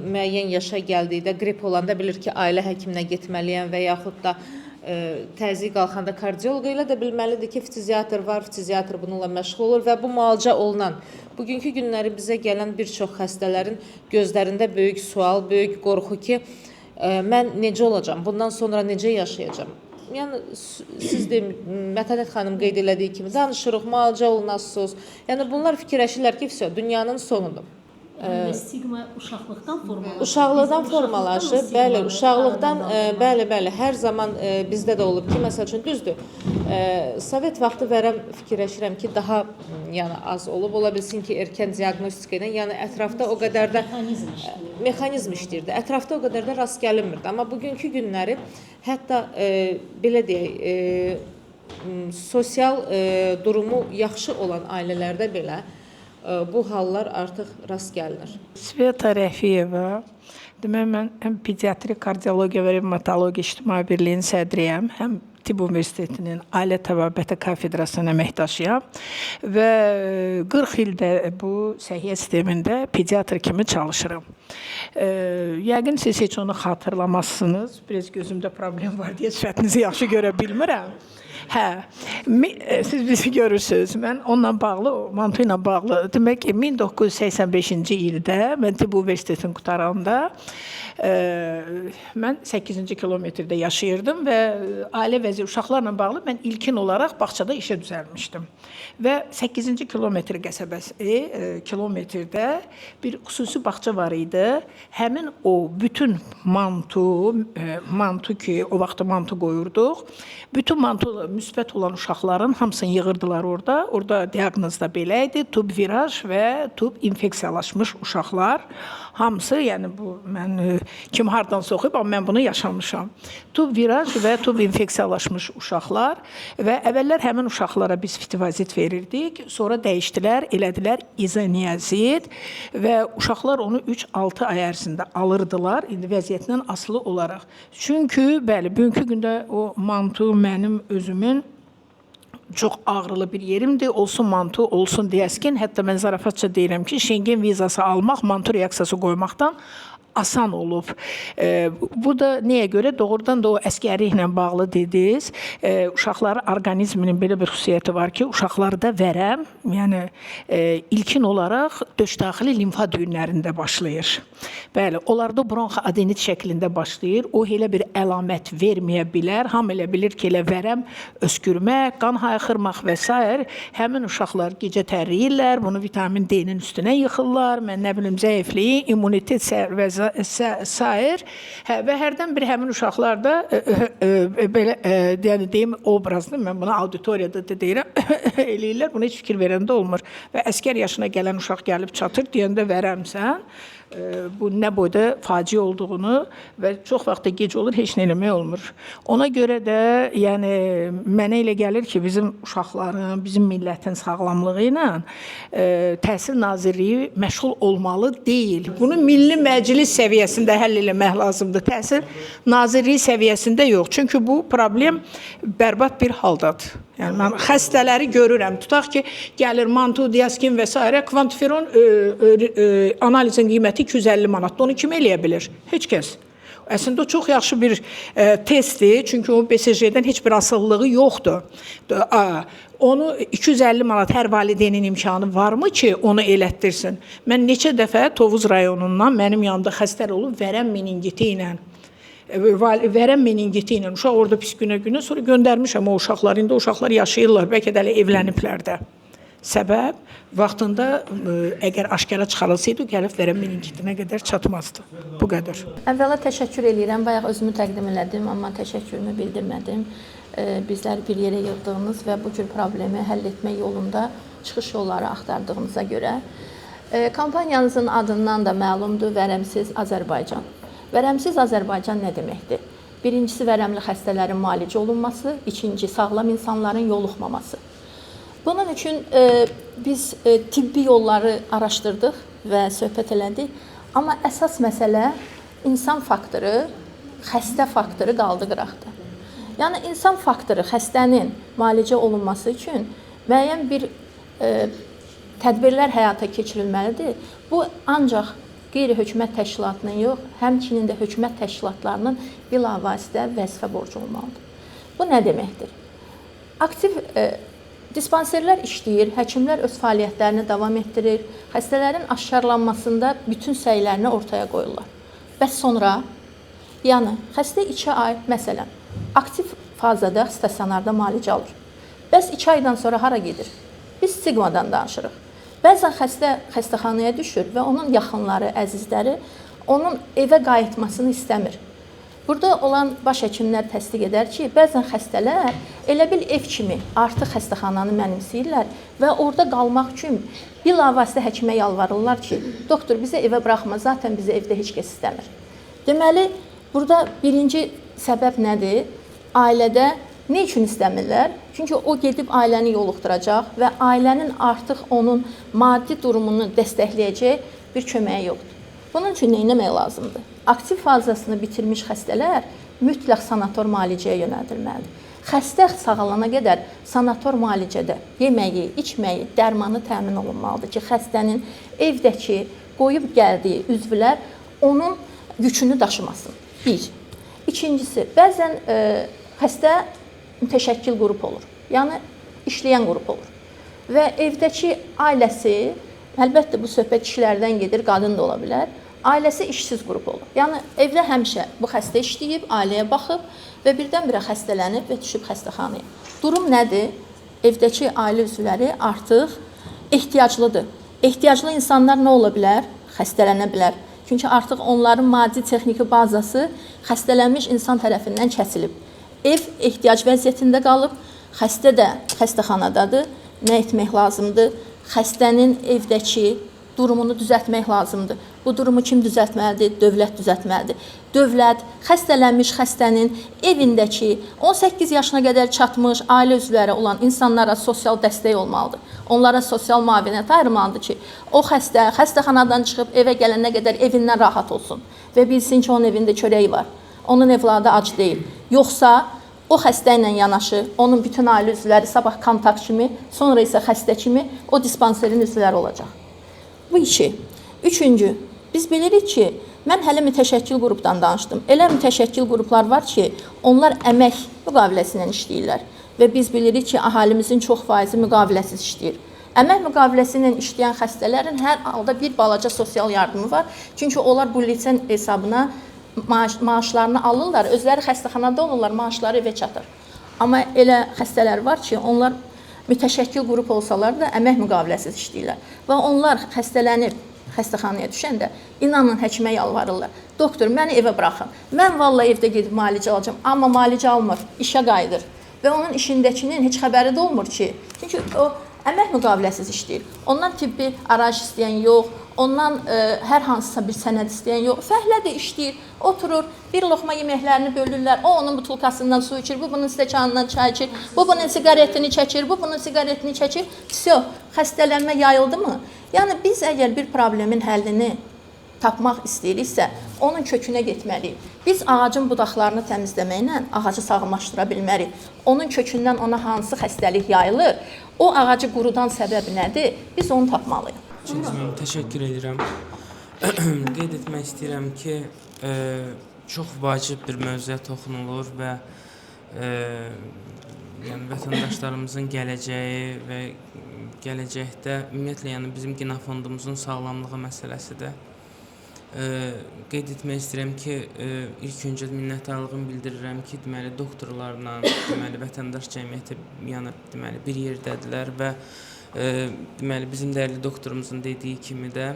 müəyyən yaşa gəldikdə, qrip olanda bilir ki, ailə həkiminə getməliyəm və yaxud da təzyiq qalxanda kardioloqa ilə də bilməlidir ki, fiziatr var, fiziatr bununla məşğul olur və bu müalicə olunan. Bugünkü günləri bizə gələn bir çox xəstələrin gözlərində böyük sual, böyük qorxu ki, mən necə olacam, bundan sonra necə yaşayacam? Yəni, siz də Mətanət xanım qeyd elədiyi kimi danışırıq, müalicə olunasınız. Yəni, bunlar fikirləşirlər ki, dünyanın sonudur. Stigma uşaqlıqdan formalaşır. Uşaqlıqdan formalaşır, bəli, uşaqlıqdan, bəli, hər zaman bizdə də olub ki, məsəl üçün, düzdür, Sovet vaxtı vərəm fikirləşirəm ki, daha az olub, ola bilsin ki, erkən diaqnostika ilə, yəni ətrafda o qədər də mexanizm işləyirdi, ətrafda o qədər də rast gəlinmirdi. Amma bugünkü günləri, hətta belə deyək, sosial durumu yaxşı olan ailələrdə belə bu hallar artıq rast gəlinir. Sveta Rəfiyeva. Demək, mən həm pediatri, kardiologiya və revmatologiya İctimai Birliyinin sədriyəm, həm Tibb Universitetinin Ailə Təbabətə kafedrasının əməkdaşıyam və 40 ildə bu səhiyyə sistemində pediatr kimi çalışıram. Yəqin siz heç onu xatırlamazsınız. Biraz gözümdə problem var deyə sifətinizi yaxşı görə bilmirəm. Siz bizi görürsünüz. Mən onunla bağlı, Mantu ilə bağlı, demək ki, 1985-ci ildə mən Tibb Universitetini qutaranda mən 8-ci kilometrdə yaşayırdım və ailə vəzi uşaqlarla bağlı mən ilkin olaraq bağçada işə düzəlmişdim. Və 8-ci kilometr qəsəbəsi kilometrdə bir xüsusi bağça var idi. Həmin o bütün mantu ki, o vaxt mantu qoyurduq. Bütün mantu müsbət olan uşaqların hamısını yığırdılar orada. Orada diaqnoz da belə idi. Tub viraj və tub infeksiyalaşmış uşaqlar. Hamısı, yəni bu mən kim hardan soxuyub, amma mən bunu yaşamışam. Tub viraj və tub infeksiyalaşmış uşaqlar və əvvəllər həmin uşaqlara biz fitivazit verirdik. Sonra dəyişdilər, elədilər izoniazid və uşaqlar onu 3-6 ay ərzində alırdılar, indi vəziyyətindən asılı olaraq. Çünki, bəli, bugünkü gündə o mantu mənim özümün çox ağrılı bir yerimdir. Olsun mantu, olsun diaskin. Hətta mən zarafatça deyirəm ki, Schengen vizası almaq mantu reaksiyası qoymaqdan asan olub. Bu da nəyə görə? Doğrudan da o əskərliklə bağlı dediniz. Uşaqların orqanizminin belə bir xüsusiyyəti var ki, uşaqlarda vərəm, yəni ilkin olaraq döşdaxili limfa düyünlərində başlayır. Bəli, onlarda bronxoadenit şəklində başlayır. O elə bir əlamət verməyə bilər. Hamı elə bilir ki, elə vərəm, öskürmək, qan hayxırmaq və s. Həmin uşaqlar gecə tərləyirlər, bunu vitamin D-nin üstünə yıxırlar, mən nə bilim zəifliyi, immunitet və sair və hərdən bir həmin uşaqlar da belə deyim obrazlı, mən buna auditoriyada da deyirəm, eləyirlər, buna heç fikir verəndə olmur və əskər yaşına gələn uşaq gəlib çatır, deyəndə vərəmsən, bu nə boyda faciə olduğunu və çox vaxt da gec olur, heç nə eləmək olmur. Ona görə də yəni mənə elə gəlir ki, bizim uşaqların, bizim millətin sağlamlığı ilə Təhsil Nazirliyi məşğul olmalı deyil. Bunu Milli Məclis səviyyəsində həll eləmək lazımdır. Təhsil Nazirliyi səviyyəsində yox. Çünki bu problem bərbad bir haldadır. Yəni mən xəstələri görürəm. Tutaq ki, gəlir mantu, diaskin və s. Kvantiferon analizin qiyməti 250 manatdır. Onu kim eləyə bilir? Heç kəs. Əslində o çox yaxşı bir testdir. Çünki o BSJ-dən heç bir asılılığı yoxdur. Onu 250 manat hər valideynin imkanı varmı ki, onu elətdirsin? Mən neçə dəfə Tovuz rayonundan mənim yanımda xəstələr olub vərəm meningiti ilə. Vərəm meningiti ilə. Uşaq orada pis günə sonra göndərmişəm o uşaqlar. İndi o uşaqlar yaşayırlar, bəlkə də evləniblər də. Səbəb, vaxtında əgər aşkara çıxarılsaydı, gəlib vərəm meningitinə qədər çatmazdı. Bu qədər. Əvvəla təşəkkür edirəm. Bayaq özümü təqdim elədim, amma təşəkkürümü bildirmədim. Bizləri bir yerə yığdığınız və bu cür problemi həll etmək yolunda çıxış yolları axtardığınıza görə. Kampaniyanızın adından da məlumdur, Vərəmsiz Azərbaycan. Vərəmsiz Azərbaycan nə deməkdir? Birincisi, vərəmli xəstələrin müalicə olunması, ikinci, sağlam insanların yoluxmaması. Bunun üçün biz tibbi yolları araşdırdıq və söhbət elədik. Amma əsas məsələ insan faktoru, xəstə faktoru qaldı qıraqda. Yəni, insan faktoru xəstənin müalicə olunması üçün müəyyən bir tədbirlər həyata keçirilməlidir. Bu, ancaq qeyri-hökumət təşkilatının yox, həmçinin də hökumət təşkilatlarının bilavasitə vəzifə borcu olmalıdır. Bu nə deməkdir? Aktiv dispanserlər işləyir, həkimlər öz fəaliyyətlərini davam etdirir, xəstələrin aşkarlanmasında bütün səylərini ortaya qoyurlar. Bəs sonra, yəni xəstə 2 ay, məsələn, aktiv fazada stasionarda müalicə alır. Bəs 2 aydan sonra hara gedir? Biz stigmadan danışırıq. Bəzən xəstə xəstəxanaya düşür və onun yaxınları, əzizləri onun evə qayıtmasını istəmir. Burada olan baş həkimlər təsdiq edər ki, bəzən xəstələr elə bil ev kimi artıq xəstəxananı mənimsəyirlər və orada qalmaq üçün bilavasitə həkimə yalvarırlar ki, doktor bizə evə buraxma, zaten bizə evdə heç kəs istəmir. Deməli, burada birinci səbəb nədir? Ailədə Nə üçün istəmirlər? Çünki o gedib ailəni yoluxduracaq və ailənin artıq onun maddi durumunu dəstəkləyəcək bir köməyi yoxdur. Bunun üçün nə etmək lazımdır? Aktiv fazasını bitirmiş xəstələr mütləq sanator müalicəyə yönəldilməlidir. Xəstə sağalana qədər sanator müalicədə yeməyi, içməyi, dərmanı təmin olunmalıdır ki, xəstənin evdəki qoyub gəldiyi üzvlər onun yükünü daşımasın. Bir. İkincisi, bəzən xəstə mütəşəkkil qrup olur. Yəni işləyən qrup olur. Və evdəki ailəsi, əlbəttə bu söhbət kişilərdən gedir, qadın da ola bilər. Ailəsi işsiz qrup olur. Yəni evdə həmişə bu xəstə işləyib, ailəyə baxıb və birdən-birə xəstələnib və düşüb xəstəxanaya. Durum nədir? Evdəki ailə üzvləri artıq ehtiyaclıdır. Ehtiyaclı insanlar nə ola bilər? Xəstələnə bilər. Çünki artıq onların maddi texniki bazası xəstələnmiş insan tərəfindən kəsilib. Ev ehtiyac vəziyyətində qalıb, xəstə də xəstəxanadadır. Nə etmək lazımdır? Xəstənin evdəki durumunu düzəltmək lazımdır. Bu durumu kim düzəltməlidir? Dövlət düzəltməlidir. Dövlət xəstələnmiş xəstənin evindəki 18 yaşına qədər çatmış ailə üzvləri olan insanlara sosial dəstək olmalıdır. Onlara sosial müavinət ayırmalıdır ki, o xəstə xəstəxanadan çıxıb evə gələnə qədər evindən rahat olsun və bilsin ki, onun evində çörəyi var. Onun evladı ac deyil. Yoxsa o xəstə ilə yanaşı, onun bütün ailə üzvləri sabah kontakt kimi, sonra isə xəstə kimi o dispanserin üzvləri olacaq. Bu iki. Üçüncü, biz bilirik ki, mən hələ mütəşəkkil qrupdan danışdım. Elə mütəşəkkil qruplar var ki, onlar əmək müqaviləsi ilə işləyirlər. Və biz bilirik ki, əhalimizin çox faizi müqaviləsiz işləyir. Əmək müqaviləsi ilə işləyən xəstələrin hər halda bir balaca sosial yardımı var. Çünki onlar bu litsen hesabına maaşlarını alırlar, özləri xəstəxanada olurlar, maaşları evə çatır. Amma elə xəstələr var ki, onlar mütəşəkkil qrup olsalar da əmək müqaviləsiz işləyirlər. Və onlar xəstələnib xəstəxanaya düşəndə inanın həkimə yalvarırlar. Doktor, məni evə buraxın. Mən vallahi evdə gedib müalicə alacağım, amma müalicə almır, işə qayıdır. Və onun işindəkinin heç xəbəri də olmur ki, çünki o əmək müqaviləsiz işləyir. Ondan tibbi araj istəyən yox, ondan hər hansısa bir sənəd istəyən yox. Fəhlədir, işləyir, oturur, bir loxma yeməklərini bölürlər, o onun butulkasından su içir, bu bunun stəkanından çay içir, bu bunun siqaretini çəkir, bu bunun siqaretini çəkir. Всё, xəstələnmə yayıldı mı? Yəni biz əgər bir problemin həllini tapmaq istəyiriksə, onun kökünə getməliyik. Biz ağacın budaqlarını təmizləməklə ağacı sağlamlaşdıra bilmərik. Onun kökündən ona hansı xəstəlik yayılır, o ağacı qurudan səbəbi nədir? Biz onu tapmalıyıq. Təşəkkür edirəm. Qeyd etmək istəyirəm ki, çox vacib bir mövzuya toxunulur və yəni vətəndaşlarımızın gələcəyi və gələcəkdə ümumiyyətlə yəni bizim genofondumuzun sağlamlığı məsələsidir. Qeyd etmək istəyirəm ki, ilk öncə minnətdarlığımı bildirirəm ki, deməli doktorlarla, deməli vətəndaş cəmiyyəti yəni deməli bir yerdədirlər və deməli bizim dəyərli doktorumuzun dediyi kimi də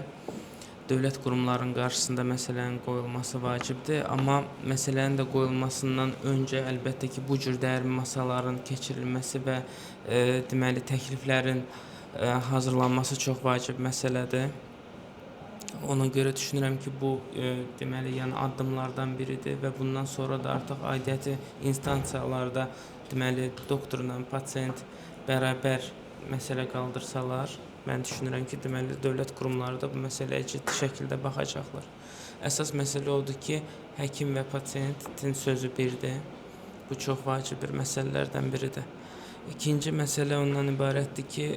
dövlət qurumlarının qarşısında məsələnin qoyulması vacibdir, amma məsələnin də qoyulmasından öncə əlbəttə ki, bu cür dəyərli masaların keçirilməsi və deməli təkliflərin hazırlanması çox vacib məsələdir. Ona görə düşünürəm ki, bu deməli yəni addımlardan biridir və bundan sonra da artıq aidiyyəti instansiyalarda deməli doktorla pasiyent bərabər məsələ qaldırsalar, mən düşünürəm ki, deməli dövlət qurumları da bu məsələyə ciddi şəkildə baxacaqlar. Əsas məsələ odur ki, həkim və pasiyentin sözü birdir. Bu çox vacib bir məsələlərdən biridir. İkinci məsələ ondan ibarətdir ki,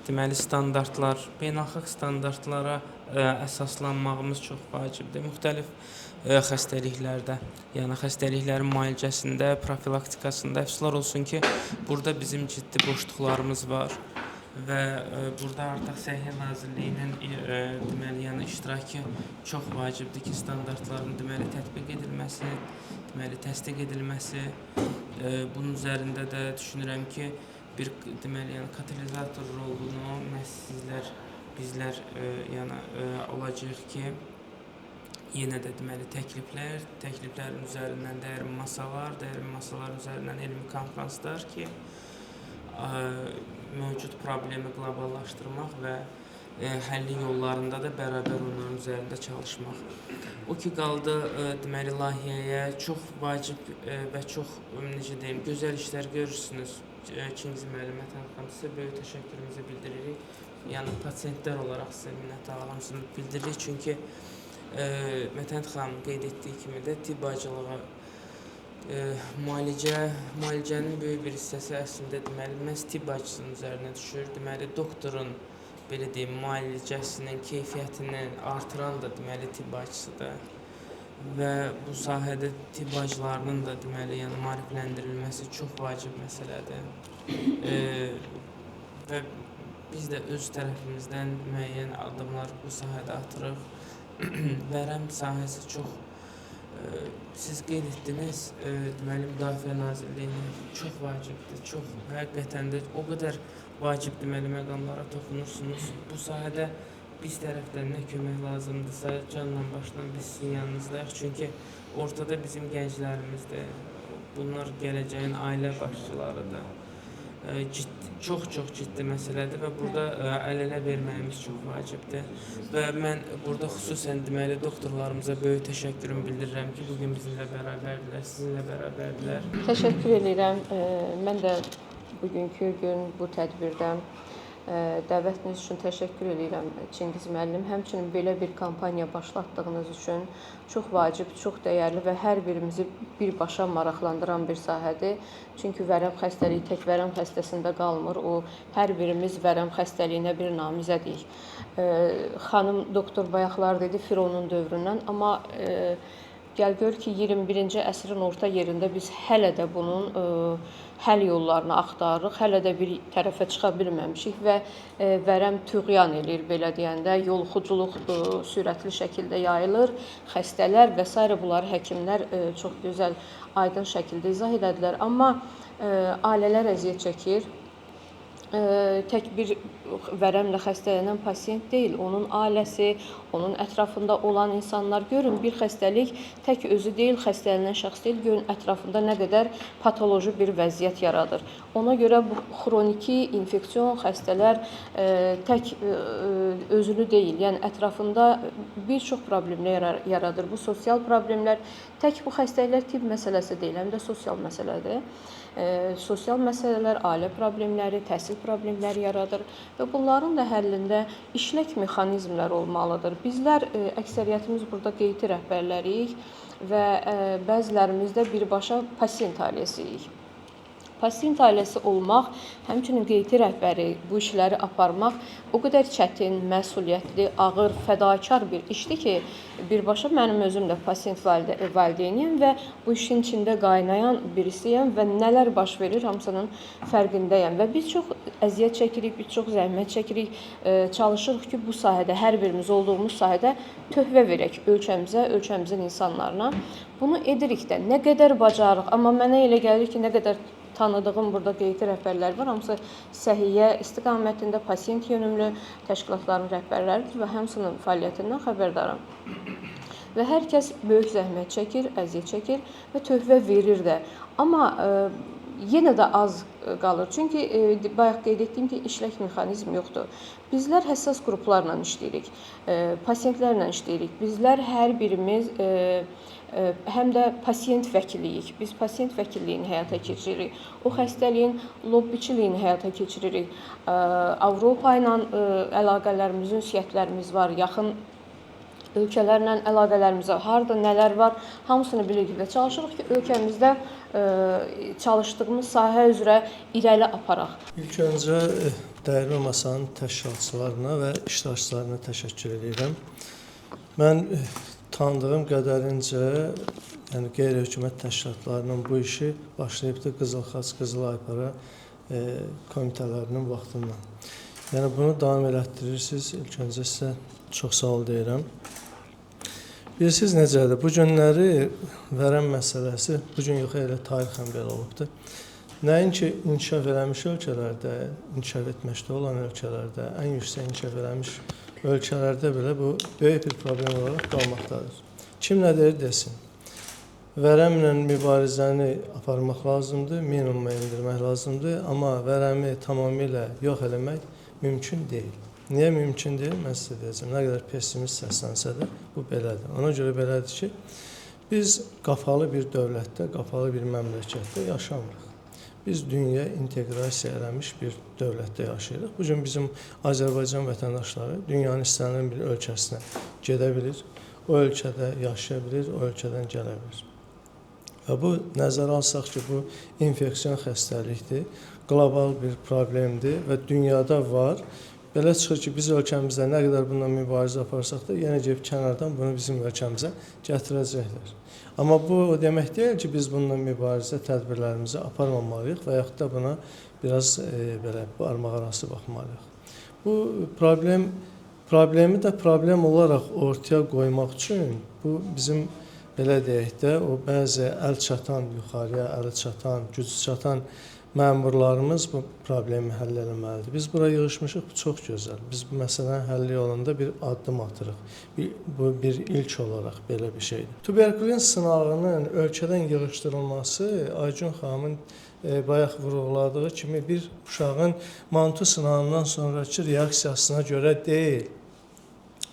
deməli standartlar, beynəlxalq standartlara əsaslanmağımız çox vacibdir. Müxtəlif xəstəliklərdə, yəni xəstəliklərin müalicəsində, profilaktikasında əfsuslar olsun ki, burada bizim ciddi boşluqlarımız var və burada artıq Səhiyyə Nazirliyinin deməli yəni iştirakı çox vacibdir ki, standartların deməli tətbiq edilməsi, deməli təsdiq edilməsi. Bunun üzərində də düşünürəm ki, bir deməli yəni katalizator rolunu məhz bizlər yəni olacaq ki, yenə də deməli təkliflərin üzərindən dəyərli masaların üzərindən elmi konfranslar ki, mövcud problemi qloballaşdırmaq və həlli yollarında da bərabər onların üzərində çalışmaq. O ki qaldı deməli layihəyə çox vacib və çox necə deyim, gözəl işlər görürsünüz. Çingiz müəllim, Mətən xanım, sizə böyük təşəkkürümüzü bildiririk. Yəni pasiyentlər olaraq sizə minnətdarlığımızı bildiririk. Çünki Mətən xanım qeyd etdiyi kimi də tibb bacılığı müalicənin böyük bir hissəsi əslində deməli məhz tibb bacısının üzərinə düşür. Deməli doktorun belə deyim müalicəsinin keyfiyyətini artıran da deməli tibb bacısıdır. Və bu sahədə tibb bacılarının da deməli yəni maarifləndirilməsi çox vacib məsələdir. Və biz də öz tərəfimizdən müəyyən addımlar bu sahədə atırıq. Vərəm sahəsi çox siz qeyd etdiniz, deməli Müdafiə Nazirliyinin çox vacibdir, çox həqiqətən də o qədər vacib deməli məqamlara toxunursunuz. Bu sahədə biz tərəfdən nə kömək lazımdırsa, canla başla biz sizin yanınızdayıq. Çünki ortada bizim gənclərimizdir, bunlar gələcəyin ailə başçılarıdır. Çox ciddi məsələdir və burada əl-ələ verməyimiz çox vacibdir. Və mən burada xüsusən deməli doktorlarımıza böyük təşəkkürümü bildirirəm ki, bugün bizimlə bərabərdirlər, sizinlə bərabərdirlər. Təşəkkür edirəm. Mən də bugünkü gün bu tədbirdən dəvətiniz üçün təşəkkür edirəm Çingiz müəllim. Həmçinin belə bir kampaniya başlatdığınız üçün çox vacib, çox dəyərli və hər birimizi birbaşa maraqlandıran bir sahədir. Çünki vərəm xəstəliyi tək vərəm xəstəsində qalmır. O hər birimiz vərəm xəstəliyinə bir namizədik. Xanım doktor bayaqlar dedi Fironun dövründən, amma gəl gör ki 21-ci əsrin orta yerində biz hələ də bunun həll yollarını axtarırıq, hələ də bir tərəfə çıxa bilməmişik və vərəm tüğyan eləyir, belə deyəndə, yoluxuculuq sürətli şəkildə yayılır, xəstələr və s. bunları həkimlər çox gözəl, aydın şəkildə izah edədilər. Amma ailələr əziyyət çəkir. Tək bir vərəmlə xəstələnən pasiyent deyil, onun ailəsi, onun ətrafında olan insanlar. Görün, bir xəstəlik tək özü deyil, xəstələnən şəxs deyil, görün, ətrafında nə qədər patoloji bir vəziyyət yaradır. Ona görə bu xroniki infeksion xəstələr tək özünü deyil, yəni ətrafında bir çox problemlər yaradır. Bu sosial problemlər, tək bu xəstəliklər tibb məsələsi deyil, həm də sosial məsələdir. Sosial məsələlər, ailə problemləri, təhsil problemləri yaradır və bunların da həllində işlək mexanizmlər olmalıdır. Bizlər əksəriyyətimiz burada qeyti rəhbərləriyik və bəzilərimiz də birbaşa pasiyent ailəsiyik. Pasiyent ailəsi olmaq, həmçinin qeyti rəhbəri bu işləri aparmaq o qədər çətin, məsuliyyətli, ağır, fədakar bir işdir ki, birbaşa mənim özüm də pasiyent valideyniyəm və bu işin içində qaynayan birisiyəm və nələr baş verir hamısının fərqindəyəm və biz çox əziyyət çəkirik, biz çox zəhmət çəkirik, çalışırıq ki, bu sahədə, hər birimiz olduğumuz sahədə töhfə verək ölkəmizə, ölkəmizin insanlarına. Bunu edirik də, nə qədər bacarıq, amma mənə elə gəlir ki, nə qədər tanıdığım burada qeyti rəhbərlər var, hamısı səhiyyə istiqamətində pasiyent yönümlü təşkilatların rəhbərləridir və həmsinin fəaliyyətindən xəbərdaram. Və hər kəs böyük zəhmət çəkir, əziyyət çəkir və töhfə verir də. Amma yenə də az qalır. Çünki bayaq qeyd etdiyim ki, işlək mexanizm yoxdur. Bizlər həssas qruplarla işləyirik, pasiyentlərlə işləyirik. Bizlər hər birimiz həm də pasiyent vəkilliyik. Biz pasiyent vəkilliyini həyata keçiririk. O xəstəliyin lobbiçiliyini həyata keçiririk. Avropa ilə əlaqələrimiz, ünsiyyətlərimiz var, yaxın ölkələrlə əlaqələrimiz var. Harada nələr var, hamısını bilirik və çalışırıq ki, ölkəmizdə çalışdığımız sahə üzrə irəli aparaq. İlk öncə Dəyirmi Masanın təşkilatçılarına və iştirakçılarına təşəkkür edirəm. Mən tanıdığım qədərincə, yəni qeyri-hökumət təşkilatlarının bu işi başlayıbdır Qızıl Xaç, Qızıl Aypara komitələrinin vaxtından. Yəni bunu davam elətdirirsiniz. İlk öncə sizə çox sağ ol deyirəm. Bilirsiniz necədir? Bu günləri vərəm məsələsi, bu gün yox, elə tarixən belə olubdur. Nəinki inkişaf eləmiş ölkələrdə, inkişaf etməkdə olan ölkələrdə, ən yüksək inkişaf eləmiş ölkələrdə belə bu böyük bir problem olaraq qalmaqdadır. Kim nə deyir desin. Vərəmlə mübarizəni aparmaq lazımdır, minimuma endirmək lazımdır, amma vərəmi tamamilə yox eləmək mümkün deyil. Niyə mümkün deyil? Mən sizə deyəcəm. Nə qədər pessimist səslənsə də bu belədir. Ona görə belədir ki, biz qapalı bir dövlətdə, qapalı bir məmləkətdə yaşamırıq. Biz dünyaya inteqrasiya eləmiş bir dövlətdə yaşayırıq. Bu gün bizim Azərbaycan vətəndaşları dünyanın istənilən bir ölkəsinə gedə bilir, o ölkədə yaşaya bilir, o ölkədən gələ bilir. Və bu nəzərə alsaq ki, bu infeksion xəstəlikdir, qlobal bir problemdir və dünyada var. Belə çıxır ki, biz ölkəmizdə nə qədər bununla mübarizə aparsaq da, yenə gəlib kənardan bunu bizim ölkəmizə gətirəcəklər. Amma bu o demək deyil ki, biz bununla mübarizə tədbirlərimizi aparmamalıyıq və yaxud da buna biraz belə barmaqarası baxmalıyıq. Bu problemi də problem olaraq ortaya qoymaq üçün bu bizim belə deyək də, o bəzi əl çatan, yuxarıya əli çatan, gücü çatan məmurlarımız bu problemi həll eləməlidir. Biz bura yığışmışıq, bu çox gözəl. Biz bu məsələnin həlli yolunda bir addım atırıq. Bu bir ilk olaraq belə bir şeydir. Tuberkulin sınağının ölkədən yığışdırılması Aycun xanımın bayaq vurğuladığı kimi bir uşağın mantu sınağından sonraki reaksiyasına görə deyil.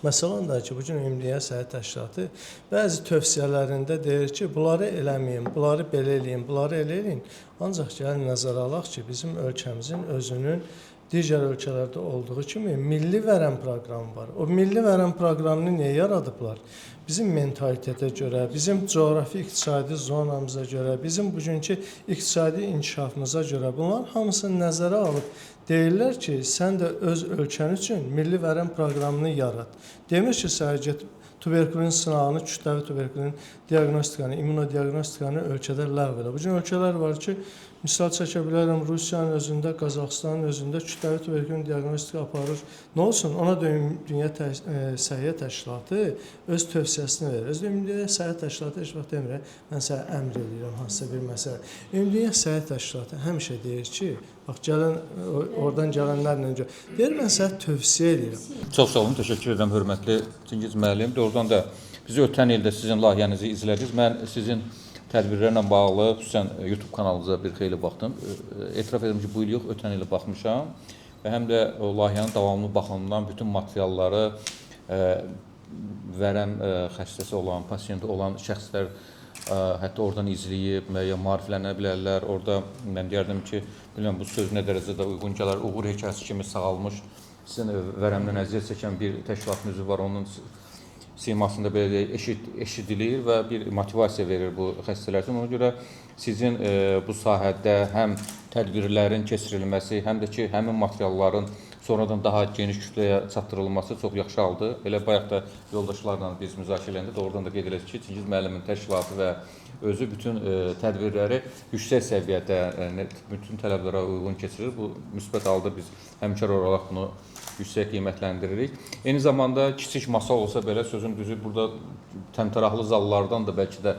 Məsələn də ki, bugün Ümumdünya Səhiyyə Təşkilatı bəzi tövsiyələrində deyir ki, bunları eləməyin, bunları belə eləyin, bunları elə eləyin. Ancaq gəlin nəzərə alaq ki, bizim ölkəmizin özünün digər ölkələrdə olduğu kimi milli vərəm proqramı var. O milli vərəm proqramını niyə yaradıblar? Bizim mentalitetə görə, bizim coğrafi iqtisadi zonamıza görə, bizim bugünkü iqtisadi inkişafımıza görə bunlar hamısını nəzərə alıb deyirlər ki, sən də öz ölkən üçün milli vərəm proqramını yarat. Demir ki, sadəcə tuberkulin sınağını, kütləvi tuberkulin diaqnostikanı, immunodiaqnostikanı ölkədə ləğv elə. Bugün ölkələr var ki, misal çəkə bilərəm, Rusiyanın özündə, Qazaxıstanın özündə kütləvi tuberkulin diaqnostika aparır. Nə olsun? Ona da Dünya Səhiyyə Təşkilatı öz tövsiyəsini verir. Öz Dünya Səhiyyə Təşkilatı heç vaxt demir, mən sənə əmr edirəm hansısa bir məsələ. Dünya Səhiyyə Təşkilatı həmişə deyir ki, bax, gələn, oradan gələnlərlə deyir, mən sənə tövsiyə edirəm. Çox sağ olun, təşəkkür edirəm, hörmətli Çingiz müəllim. Doğrudan da biz ötən ildə sizin layihənizi izlədik. Mən sizin tədbirlərlə bağlı, xüsusən YouTube kanalınıza bir xeyli baxdım. Etiraf edirəm ki, bu il yox, ötən ilə baxmışam və həm də o layihənin davamlı baxımından bütün materialları vərəm xəstəsi olan, pasiyenti olan şəxslər hətta oradan izləyib, müəyyən maariflənə bilərlər. Orada mən deyərdim ki, bilməm bu söz nə dərəcədə uyğun gələr, uğur hekayəsi kimi sağalmış, sizin vərəmdən əziyyət çəkən bir təşkilatın üzvü var, onun simasında belə eşidilir və bir motivasiya verir bu xəstələr üçün. Ona görə sizin bu sahədə həm tədbirlərin keçirilməsi, həm də ki, həmin materialların sonradan daha geniş kütləyə çatdırılması çox yaxşı haldır. Elə bayaq da yoldaşlarla biz müzakirə edəndə oradan da qeyd edirik ki, Çingiz müəllimin təşkilatı və özü bütün tədbirləri yüksək səviyyədə, bütün tələblərə uyğun keçirir. Bu müsbət halda biz həmkar olaraq bunu yüksək qiymətləndiririk. Eyni zamanda kiçik masa olsa belə, sözün düzü, burada təmtəraqlı zallardan da bəlkə də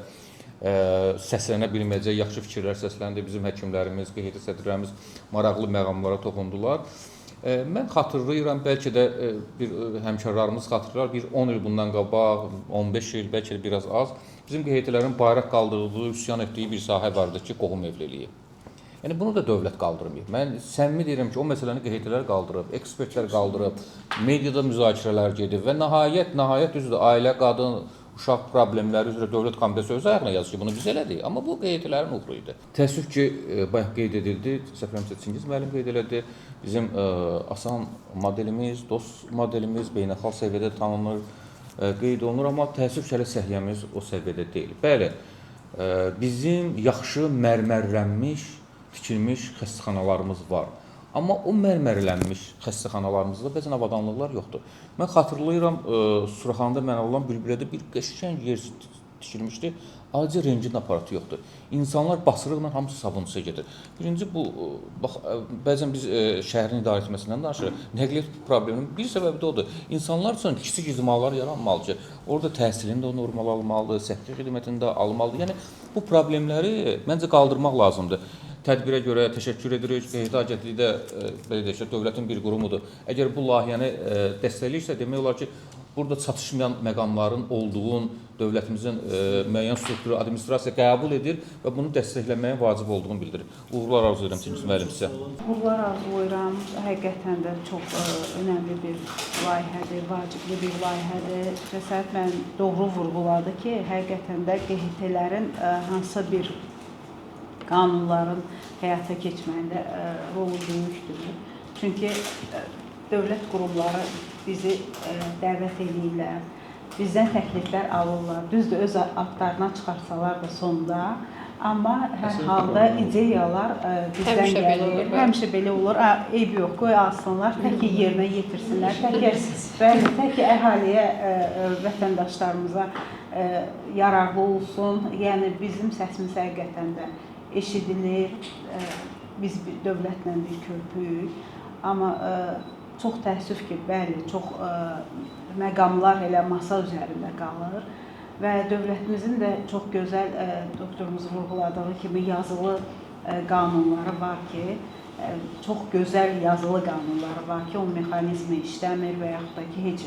səslənə bilməyəcək yaxşı fikirlər səsləndi. Bizim həkimlərimiz, qeyri sədrlərimiz maraqlı məqamlara toxundular. Mən xatırlayıram, bəlkə də bir həmkarlarımız xatırlar, bir 10 il bundan qabaq, 15 il, bəlkə də biraz az, bizim qeydilərin bayraq qaldırdığı, üsyan etdiyi bir sahə vardı ki, qohum evliliyi. Yəni bunu da dövlət qaldırmayıb. Mən səmimi deyirəm ki, o məsələni qeytilər qaldırıb, ekspertlər qaldırıb, mediada müzakirələr gedib və nəhayət üzrə ailə, qadın, uşaq problemləri üzrə Dövlət Komitəsi öz ayağına yazır ki, bunu biz elədik. Amma bu qeytlərin uğuru idi. Təəssüf ki, bayaq qeyd edildi, Səfərəmsə Çingiz müəllim qeyd elədi, bizim asan modelimiz, dost modelimiz beynəlxalq səviyyədə tanınır, qeyd olunur, amma təəssüf ki, hələ səhiyyəmiz o səviyyədə deyil. Bəli, bizim yaxşı mərmərlənmiş, tikilmiş xəstəxanalarımız var. Amma o mərmərlənmiş xəstəxanalarımızda bəzən avadanlıqlar yoxdur. Mən xatırlayıram, Suraxanında mənə olan Bülbülədə bir qəşəng yer tikilmişdi, acı rengin aparatı yoxdur. İnsanlar basırıqla hamısı sabunçuya gedir. Birinci bu, bax, bəzən biz şəhərin idarə etməsindən danışırıq. Nəqliyyat probleminin bir səbəbi də odur. İnsanlar üçün kiçik icmalar yaranmalı ki, orada təhsilini də normal almalıdır, səhiyyə xidmətini də almalıdır. Yəni, bu problemləri məncə qaldırmaq lazımdır. Tədbirə görə təşəkkür edirik. Qeydi Agentliyi də belə deyək ki, dövlətin bir qurumudur. Əgər bu layihəni dəstəkləyirsə, demək olar ki, burada çatışmayan məqamların olduğunu dövlətimizin müəyyən strukturu, administrasiya qəbul edir və bunu dəstəkləməyin vacib olduğunu bildirir. Uğurlar arzu edirəm Çingiz müəllim sizə. Uğurlar arzulayıram. Həqiqətən də çox önəmli bir layihədir, vacibli bir layihədir. Cəsarət mən doğru vurğuladı ki, həqiqətən də QHT-lərin hansısa bir qanunların həyata keçməyində rolu böyükdür. Çünki dövlət qurumları bizi dəvət edirlər, bizdən təkliflər alırlar. Düzdür, öz adlarına çıxarsalar da sonda, amma hər halda ideyalar bizdən gəlir. Həmişə belə olur. Eyb yox, qoy alsınlar, tək ki yerinə yetirsinlər, tək ki əhaliyə, vətəndaşlarımıza yararlı olsun. Yəni bizim səsimiz həqiqətən də eşidilir. Biz dövlətlə bir körpüyük. Amma çox təəssüf ki, bəli, çox məqamlar elə masa üzərində qalır və dövlətimizin də çox gözəl, doktorumuz vurğuladığı kimi yazılı qanunları var ki, çox gözəl yazılı qanunları var ki, o mexanizmi işləmir və yaxud da ki, heç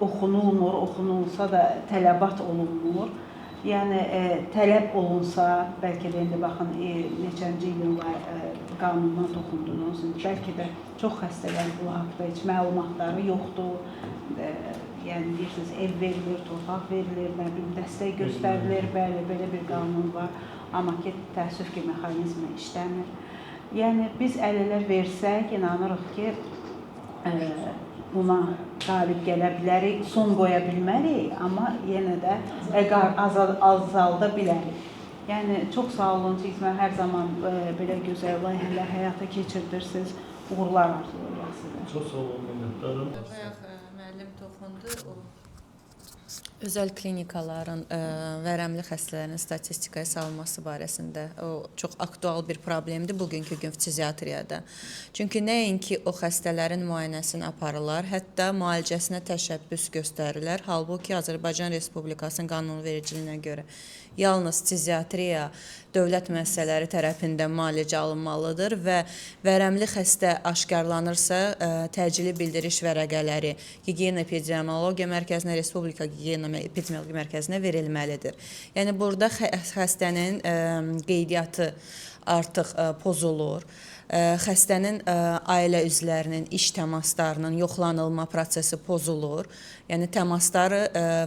oxunulmur, oxunulsa da tələbat olunmur. Yəni, tələb olunsa, bəlkə də indi baxın, neçənci ilin qanununa toxundunuz, bəlkə də çox xəstələr bu haqda heç məlumatları yoxdur. Yəni, deyirsiniz, ev verilir, torpaq verilir, nə bilim, dəstək göstərilir, bəli, belə bir qanun var. Amma ki, təəssüf ki, mexanizmi işləmir. Yəni, biz əl-elə versək, inanırıq ki, buna qalib gələ bilərik, son qoya bilmərik, amma yenə də azalda bilərik. Yəni, çox sağ olun, siz hər zaman belə gözəl layihələr həyata keçirdirsiniz, uğurlar arzulayırıq sizə. Çox sağ olun, minnətdarım. Müəllim toxundu. Özəl klinikaların vərəmli xəstələrin statistikaya salınması barəsində o çox aktual bir problemdir bugünkü gün fiziotriyada. Çünki nəinki o xəstələrin müayinəsini aparırlar, hətta müalicəsinə təşəbbüs göstərirlər. Halbuki Azərbaycan Respublikasının qanunvericiliyinə görə yalnız fiziotriya dövlət müəssisələri tərəfindən müalicə alınmalıdır və vərəmli xəstə aşkarlanırsa, təcili bildiriş vərəqələri Gigiyena Epidemiologiya Mərkəzinə, Respublika Gigiyena Epidemiologiya Mərkəzinə verilməlidir. Yəni, burada xəstənin qeydiyyatı artıq pozulur. Xəstənin ailə üzvlərinin, iş təmaslarının yoxlanılma prosesi pozulur. Yəni, təmasları,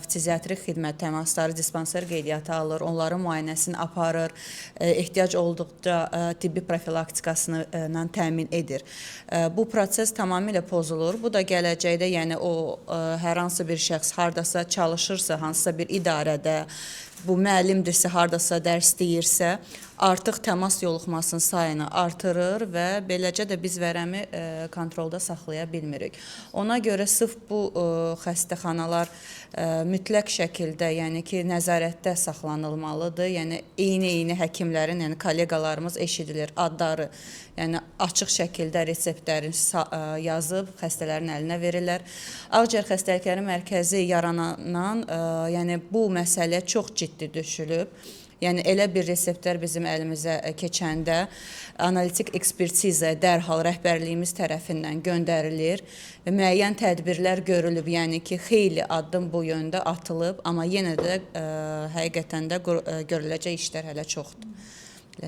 fiziatri xidmət təmasları dispanser qeydiyyatı alır, onların müayinəsini aparır, ehtiyac olduqca tibbi profilaktikasını təmin edir. Bu proses tamamilə pozulur. Bu da gələcəkdə, yəni o hər hansı bir şəxs hardasa çalışırsa, hansısa bir idarədə, bu müəllimdirsə, hardasa dərs deyirsə, artıq təmas yoluxmasının sayını artırır və beləcə də biz vərəmi kontrolda saxlaya bilmirik. Ona görə sırf bu xəstəxanalar mütləq şəkildə, yəni ki, nəzarətdə saxlanılmalıdır. Yəni, eyni həkimlərin, yəni kolleqalarımız eşidilir, adları, yəni açıq şəkildə reseptlərini yazıb xəstələrin əlinə verirlər. Ağciyər xəstəlikləri mərkəzi yaranandan, yəni bu məsələyə çox ciddi düşülüb. Yəni, elə bir reseptlər bizim əlimizə keçəndə analitik ekspertizaya dərhal rəhbərliyimiz tərəfindən göndərilir və müəyyən tədbirlər görülüb, yəni ki, xeyli addım bu yöndə atılıb, amma yenə də həqiqətən də görüləcək işlər hələ çoxdur.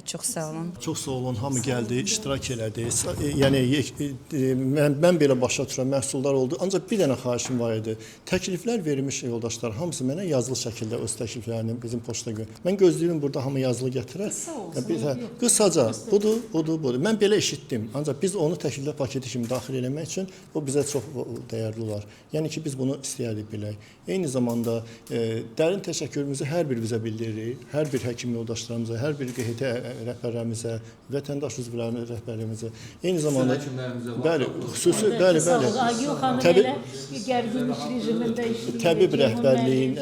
Çox sağ olun. Çox sağ olun, hamı gəldi, iştirak elədi. Yəni, mən belə başa düşürəm, məhsullar oldu. Ancaq bir dənə xahişim var idi. Təkliflər verilmiş yoldaşlar, hamısı mənə yazılı şəkildə öz təkliflərini bizim poçta göndərir. Mən gözləyirəm burada hamı yazılı gətirər. Qısaca, budur. Mən belə eşitdim. Ancaq biz onu təkliflər paketi kimi daxil eləmək üçün o bizə çox dəyərli olar. Yəni ki, biz bunu istəyərdik bilək. Eyni zamanda dərin təşəkkürümüzü hər birimizə bildiririk. Hər bir həkim yoldaşlarımıza, hər bir QHT rəhbərlərimizə, vətəndaş üzvlərinin rəhbərlərimizə, eyni zamanda bəli, xüsusi, bəli, təbib rəhbərliyin,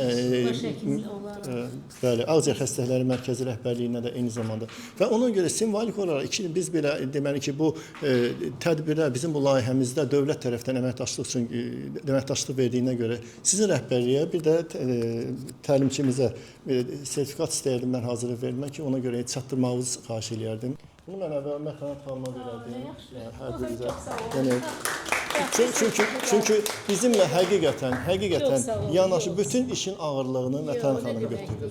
bəli, Ağciyər Xəstəlikləri Mərkəzi rəhbərliyinə də eyni zamanda və ona görə simvolik olaraq biz belə deməli ki, bu tədbirlər bizim bu layihəmizdə dövlət tərəfindən əməkdaşlıq verdiyinə görə sizin rəhbərliyə bir də təlimçimizə sertifikat istəyərdim mən hazırlıq vermək ki, ona görə çatdırmağınızı xahiş eləyərdim. Bunu mən əvvəl Mətanət xanıma verərdim. Hər birinizə. Yəni çünki bizimlə həqiqətən yanaşı bütün işin ağırlığını Mətanət xanım götürür.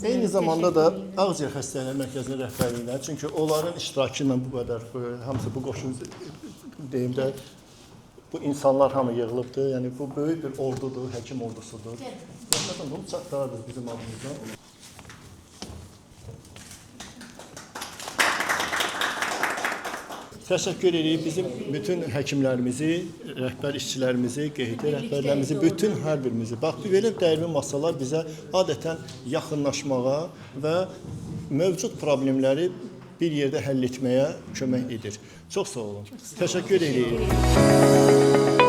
Eyni zamanda da Ağciyər Xəstəliklər Mərkəzinin rəhbərliyinə, çünki onların iştirakı ilə bu qədər hamısı bu qoşun deyim də bu insanlar hamı yığılıbdır. Yəni bu böyük bir ordudur, həkim ordusudur. Məsələn, bunu çatdırarız bizim adımızdan. Təşəkkür edirik bizim bütün həkimlərimizi, rəhbər işçilərimizi, QHT rəhbərlərimizi, bütün hər birimizi. Bax, belə dəyərli masalar bizə adətən yaxınlaşmağa və mövcud problemləri bir yerdə həll etməyə kömək edir. Çox sağ olun. Təşəkkür edirik.